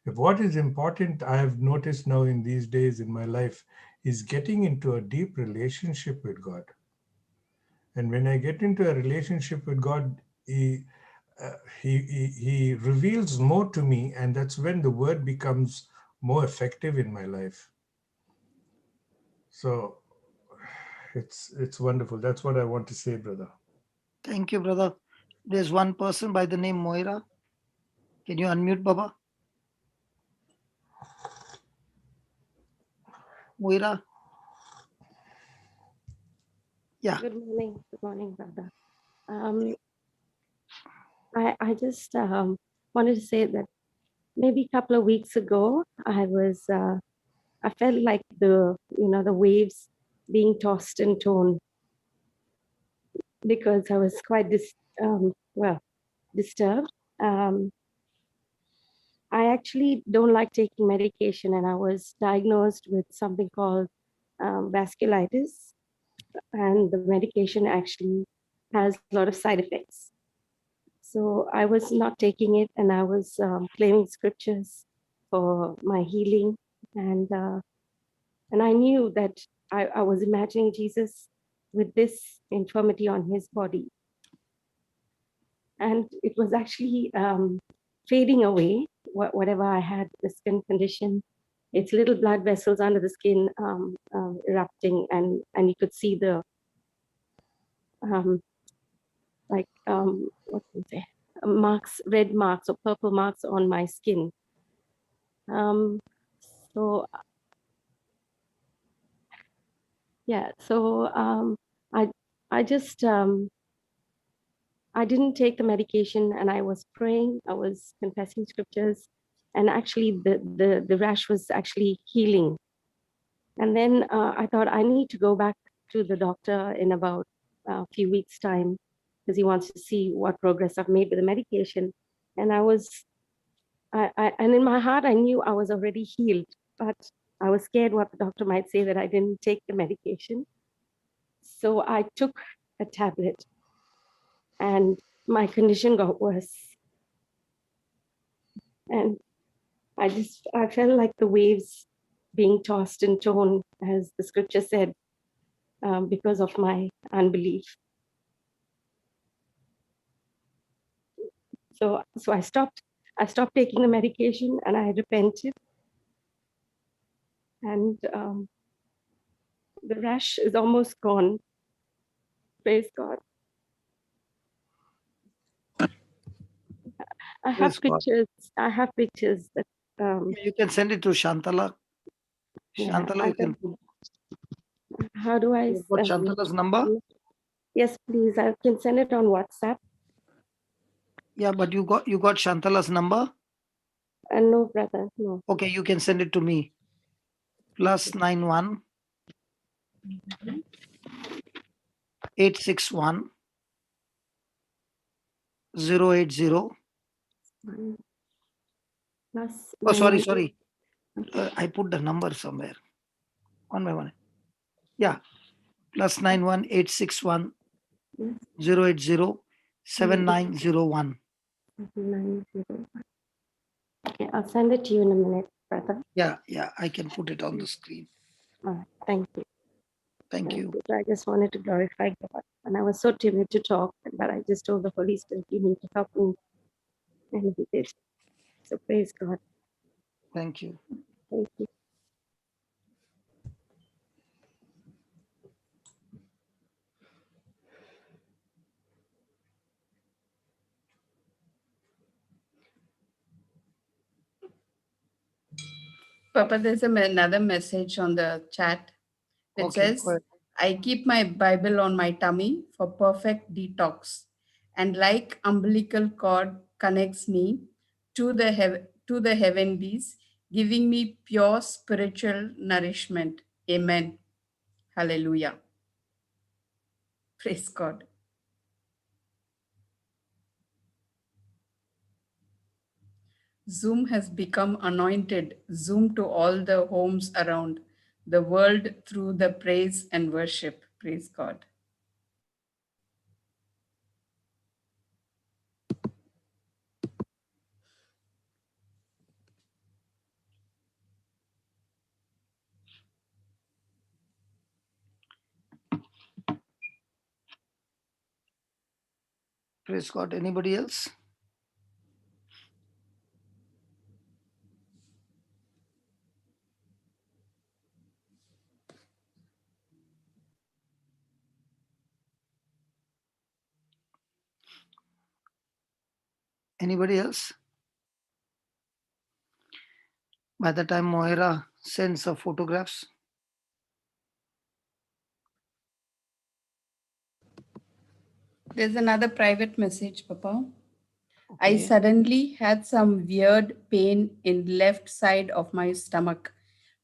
If what is important, I have noticed now in these days in my life, is getting into a deep relationship with God. And when I get into a relationship with God, He reveals more to me, and that's when the word becomes more effective in my life. So it's wonderful. That's what I want to say, brother. Thank you, brother. There's one person by the name Moira. Can you unmute, Baba? Moira? Yeah. Good morning, brother. I just wanted to say that maybe a couple of weeks ago, I felt like the waves being tossed and torn because I was quite disturbed. I actually don't like taking medication, and I was diagnosed with something called vasculitis, and the medication actually has a lot of side effects. So I was not taking it, and I was claiming scriptures for my healing, and I knew that I was imagining Jesus with this infirmity on his body, and it was actually fading away. Whatever I had, the skin condition, it's little blood vessels under the skin erupting, and you could see the what can I say, marks, red marks or purple marks on my skin. So I just I didn't take the medication, and I was praying, I was confessing scriptures, and actually the rash was actually healing. And then I thought I need to go back to the doctor in about a few weeks' time, because he wants to see what progress I've made with the medication. And and in my heart, I knew I was already healed, but I was scared what the doctor might say that I didn't take the medication. So I took a tablet, and my condition got worse. And I felt like the waves being tossed and torn, as the scripture said, because of my unbelief. So I stopped taking the medication, and I repented. And the rash is almost gone. Praise God. I have pictures that you can send it to Shantala. Shantala, you can put. How do I What Shantala's number? Yes, please. I can send it on WhatsApp. Yeah, but you got Shantala's number? No, brother, no. Okay, you can send it to me. +91 861 080. Plus Oh, sorry, 9. sorry. I put the number somewhere. One by one. Yeah. Plus 91861 Yes, 080 7901. 901. Okay, I'll send it to you in a minute, brother. Yeah, I can put it on the screen. All right, thank you. Thank you. So I just wanted to glorify God. And I was so timid to talk, but I just told the Holy Spirit, you need to help me. And he did. So praise God. Thank you. Thank you. Papa, there's another message on the chat which Okay, says, go ahead. I keep my Bible on my tummy for perfect detox, and like umbilical cord connects me to the heavenlies, giving me pure spiritual nourishment. Amen. Hallelujah. Praise God. Zoom has become anointed. Zoom to all the homes around the world through the praise and worship. Praise God. Praise God. Anybody else? Anybody else? By the time Moira sends her photographs. There's another private message, Papa. I Okay. suddenly had some weird pain in left side of my stomach.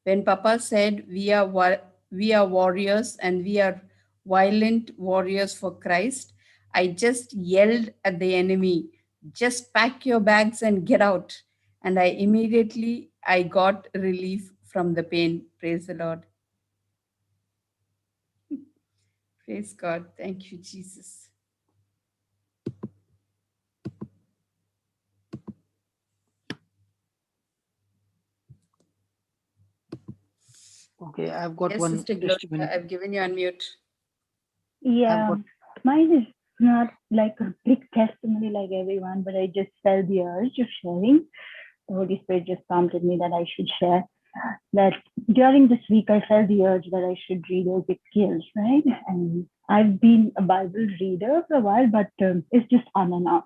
When Papa said we are warriors and we are violent warriors for Christ, I just yelled at the enemy, just pack your bags and get out. And I got relief from the pain. Praise the Lord. Praise God. Thank you, Jesus. Okay, I've got Yes, one Sister Gloria, testimony. I've given you unmute. Yeah, mine is not like a big testimony like everyone, but I just felt the urge of sharing. The Holy Spirit just prompted me that I should share that during this week I felt the urge that I should read Ezekiel, right? And I've been a Bible reader for a while, but it's just on and off.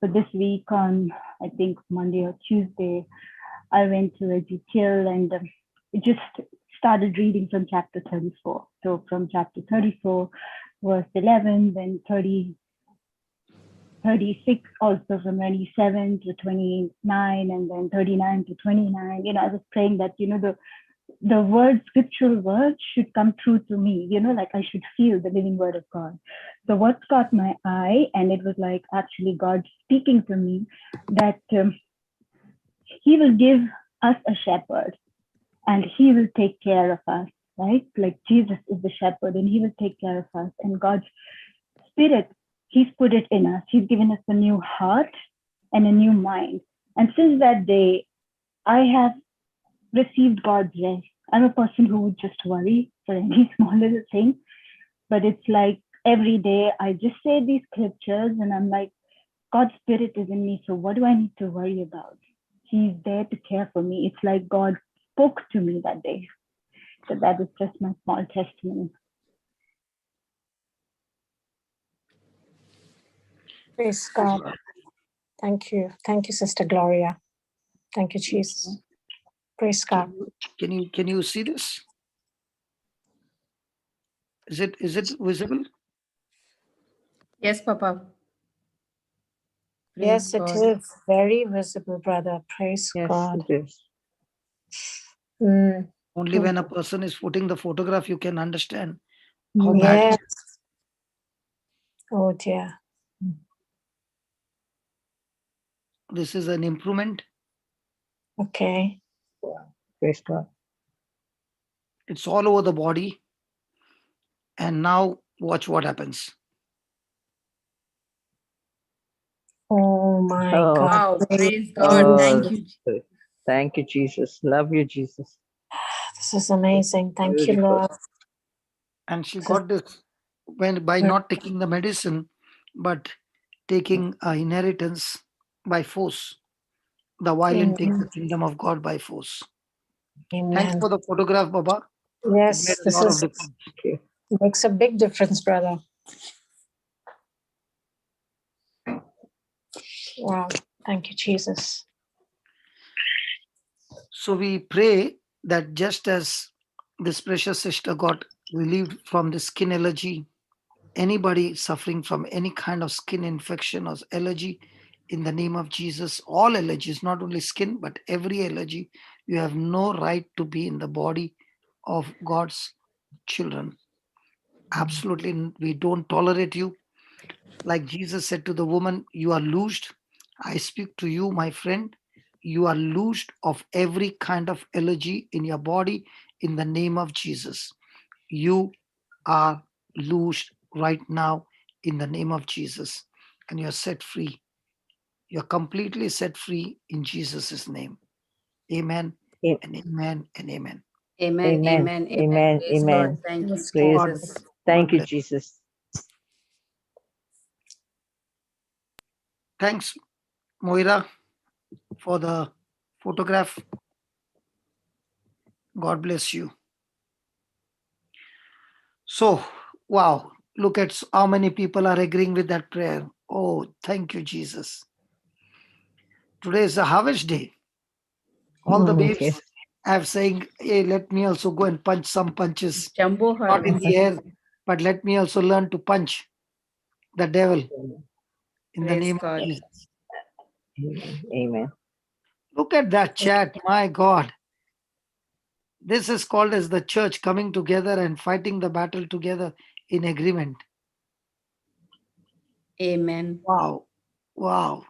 But this week on, I think Monday or Tuesday, I went to Ezekiel and it just started reading from chapter 34. So from chapter 34, verse 11, then 36, also from 27 to 29, and then 39 to 29. You know, I was praying that, you know, the word, scriptural words should come true to me, you know, like I should feel the living word of God. So what caught my eye, and it was like actually God speaking to me, that he will give us a shepherd and he will take care of us, right? Like Jesus is the shepherd and he will take care of us. And God's Spirit, he's put it in us. He's given us a new heart and a new mind. And since that day, I have received God's rest. I'm a person who would just worry for any small little thing. But it's like every day I just say these scriptures and I'm like, God's Spirit is in me. So what do I need to worry about? He's there to care for me. It's like God spoke to me that day. So that is just my small testimony. Praise God. Thank you. Thank you, Sister Gloria. Thank you, Jesus. Praise God. Can you see this? Is it visible? Yes, Papa. Yes, it is very visible, brother. Praise God. It is. Only when a person is putting the photograph, you can understand how bad Yes. it is. Oh dear. This is an improvement. Okay. Praise God. It's all over the body. And now watch what happens. Oh my Oh, God. Wow, Praise praise God. Thank you. thank you, Jesus. Love you, Jesus. This is amazing. Thank you, Beautiful. Lord. And she This is- got this by not taking the medicine, but taking a inheritance by force. The violent take the Amen. kingdom of God by force. Thanks Amen. for the photograph, Baba. It made Yes, a this lot of is difference. Okay. makes a big difference, brother. Wow. Thank you, Jesus. So we pray that just as this precious sister got relieved from the skin allergy, anybody suffering from any kind of skin infection or allergy, in the name of Jesus, all allergies, not only skin, but every allergy, you have no right to be in the body of God's children. Absolutely, we don't tolerate you. Like Jesus said to the woman, you are loosed. I speak to you, my friend. You are loosed of every kind of allergy in your body in the name of Jesus. You are loosed right now in the name of Jesus. And you're set free. You're completely set free in Jesus' name. Amen A- and amen and amen. Amen, Amen. amen, amen. Amen. Praise God. Amen. Thank you, Yes, Praise. God. Jesus. Thank God you, bless. Jesus. Thanks, Moira, for the photograph. God bless you. So, wow, look at how many people are agreeing with that prayer. Oh, thank you, Jesus. Today is a harvest day. All the babes Yes. have saying, hey, let me also go and punch some punches, Jumbo not in harvest. the air, but let me also learn to punch the devil in the Praise name of God. Jesus. Amen. Amen. Look at that chat, my God. This is called as the church coming together and fighting the battle together in agreement. Amen. Wow. Wow.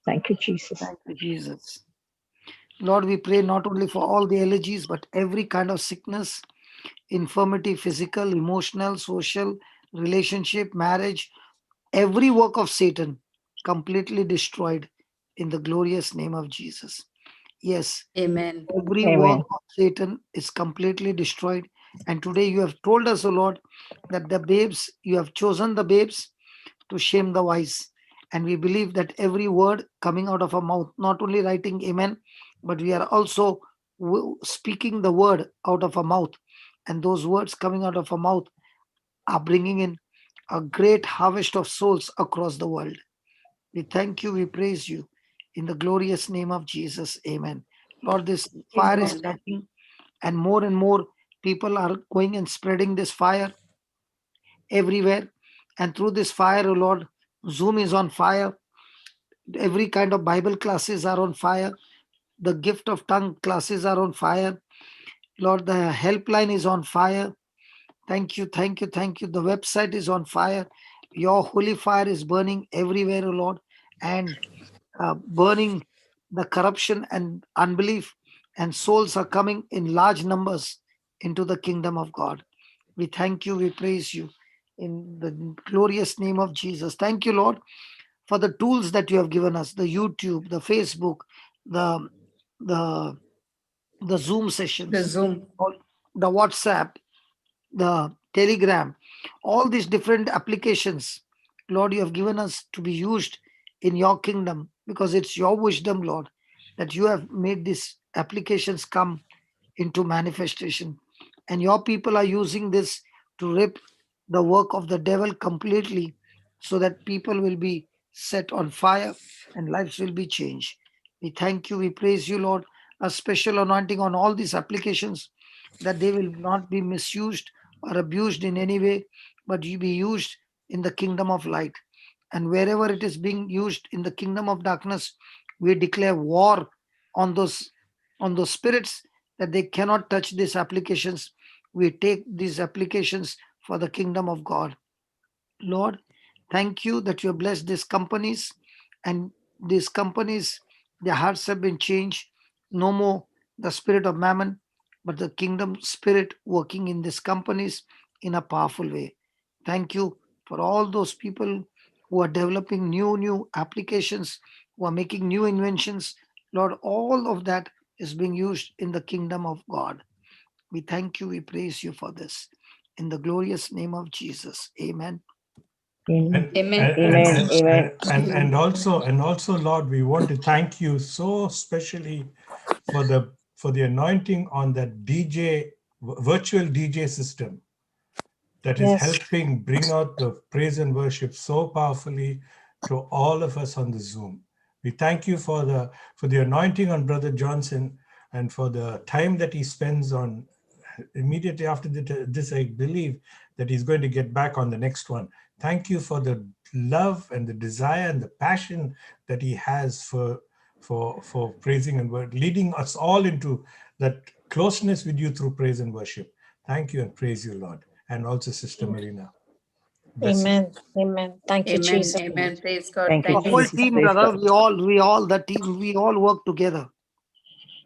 Thank you, Jesus. Thank you, Jesus. Lord, we pray not only for all the allergies, but every kind of sickness, infirmity, physical, emotional, social, relationship, marriage, every work of Satan completely destroyed in the glorious name of Jesus. Yes, Amen. every work Amen. of Satan is completely destroyed. And today you have told us, O Lord, that the babes, you have chosen the babes to shame the wise. And we believe that every word coming out of our mouth, not only writing amen, but we are also speaking the word out of our mouth. And those words coming out of our mouth are bringing in a great harvest of souls across the world. We thank you, we praise you. In the glorious name of Jesus, amen. Lord, this fire is Amen. catching, and more people are going and spreading this fire everywhere. And through this fire, oh Lord, Zoom is on fire. Every kind of Bible classes are on fire. The gift of tongue classes are on fire. Lord, the helpline is on fire. Thank you, thank you, thank you. The website is on fire. Your holy fire is burning everywhere, O Lord, and burning the corruption and unbelief, and souls are coming in large numbers into the kingdom of God. We thank you, we praise you in the glorious name of Jesus. Thank you, Lord, for the tools that you have given us, the YouTube, the Facebook, the the the Zoom The sessions, Zoom. the WhatsApp, the Telegram, all these different applications, Lord, you have given us to be used in your kingdom because it's your wisdom, Lord, that you have made these applications come into manifestation. And your people are using this to rip the work of the devil completely so that people will be set on fire and lives will be changed. We thank you, we praise you, Lord. A special anointing on all these applications that they will not be misused or abused in any way, but you be used in the kingdom of light. And wherever it is being used in the kingdom of darkness, we declare war on those spirits that they cannot touch these applications. We take these applications for the kingdom of God. Lord, thank you that you have blessed these companies and these companies, their hearts have been changed. No more the spirit of mammon, but the kingdom spirit working in these companies in a powerful way. Thank you for all those people who are developing new applications, who are making new inventions. Lord, all of that is being used in the kingdom of God. We thank you, we praise you for this. In the glorious name of Jesus. Amen. Amen. Amen. Amen. Amen. And also, Lord, we want to thank you so specially for the anointing on that virtual DJ system that is Yes. helping bring out the praise and worship so powerfully to all of us on the Zoom. We thank you for the anointing on Brother Johnson and for the time that he spends on immediately after this. I believe that he's going to get back on the next one. Thank you for the love and the desire and the passion that he has for praising and leading us all into that closeness with you through praise and worship. Thank you and praise you, Lord. And also Sister Marina. Bless you. Amen. Amen. Thank you, Amen. Jesus. Amen. Praise God. Thank you, The Thank you. whole Jesus. team, Praise brother, God. the team, we all work together.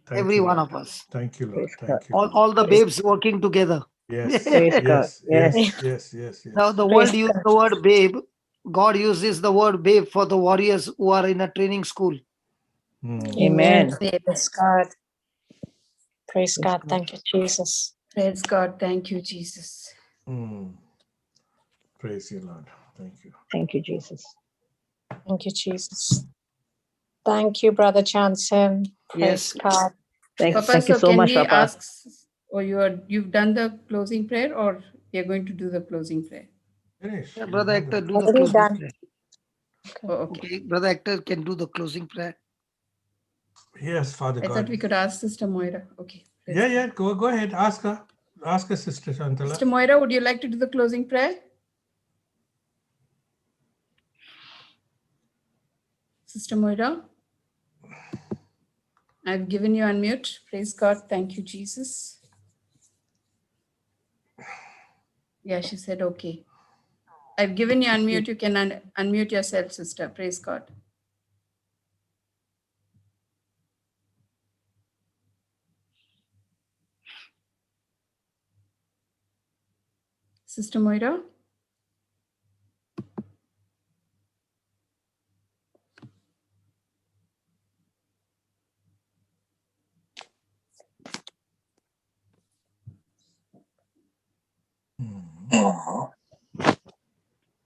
Thank Every you, one Lord. of us. Thank you, Lord. Praise God. Thank you, Lord. All the Praise, babes working together. Yes, Praise God. yes, Yes. yes. Now the praise world uses God. the word babe. God uses the word babe for the warriors who are in a training school. Amen. Amen. Praise God. Praise Praise God. God. Thank you, Jesus. Praise God. Thank you, Jesus. Praise you, Lord. Thank you. Thank you, Jesus. Thank you, Jesus. Thank you, Brother Johnson. Praise Yes. God. Papa, Thank you so so can much, we Papa. ask, or you've done the closing prayer, or you're going to do the closing prayer? Finish. Yeah, Brother Hector, do the Already closing done. prayer. Oh, okay. Okay, Brother Hector can do the closing prayer. Yes, Father I thought we God. could ask Sister Moira. Okay. praise Yeah. God. Go ahead. Ask her. Ask her, Sister Shantala. Sister Moira, would you like to do the closing prayer? Sister Moira, I've given you unmute. Praise God. Thank you, Jesus. Yeah, she said okay. I've given you unmute. You can unmute yourself, sister. Praise God. Sister Moira?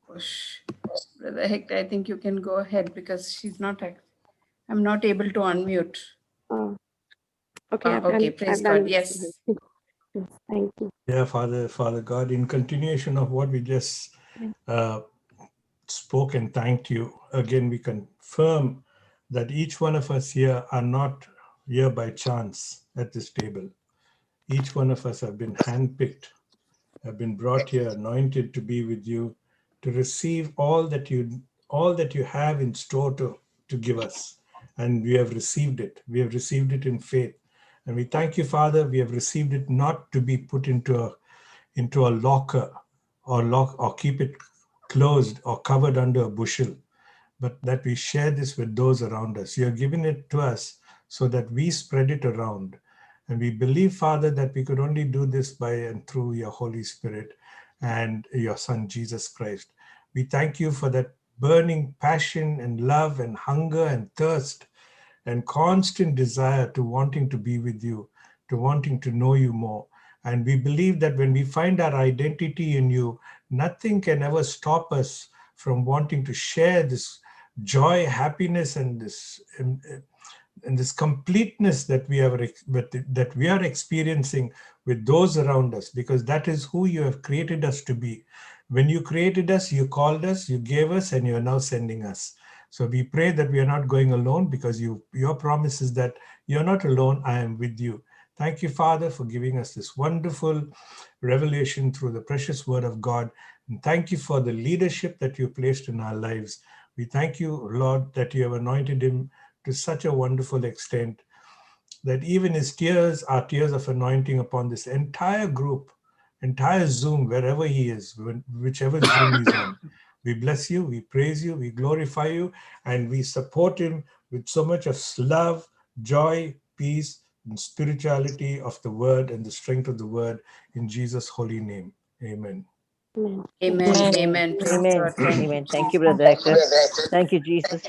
Gosh. Brother Hector, I think you can go ahead because she's not. I'm not able to unmute. Okay, Okay, praise I've God. done. Yes. Yes, thank you. Yeah, Father God, in continuation of what we just spoke and thanked you, again, we confirm that each one of us here are not here by chance at this table. Each one of us have been handpicked, have been brought here, anointed to be with you, to receive all that you have in store to give us. And we have received it. We have received it in faith. And we thank you, Father. We have received it not to be put into a locker or keep it closed or covered under a bushel, but that we share this with those around us. You have given it to us so that we spread it around. And we believe, Father, that we could only do this by and through your Holy Spirit and your Son, Jesus Christ. We thank you for that burning passion and love and hunger and thirst and constant desire to wanting to be with you, to wanting to know you more. And we believe that when we find our identity in you, nothing can ever stop us from wanting to share this joy, happiness, and this completeness that we are experiencing with those around us, because that is who you have created us to be. When you created us, you called us, you gave us, and you are now sending us. So we pray that we are not going alone, because your promise is that you're not alone, I am with you. Thank you, Father, for giving us this wonderful revelation through the precious word of God. And thank you for the leadership that you placed in our lives. We thank you, Lord, that you have anointed him to such a wonderful extent that even his tears are tears of anointing upon this entire group, entire Zoom, wherever he is, whichever Zoom he's on. We bless you, we praise you, we glorify you, and we support him with so much of love, joy, peace, and spirituality of the word and the strength of the word in Jesus' holy name. Amen. Amen. Amen. Amen. Amen. Praise Amen. God. Thank you, Amen. Thank you, Jesus. Brother Hector. Thank you, Jesus.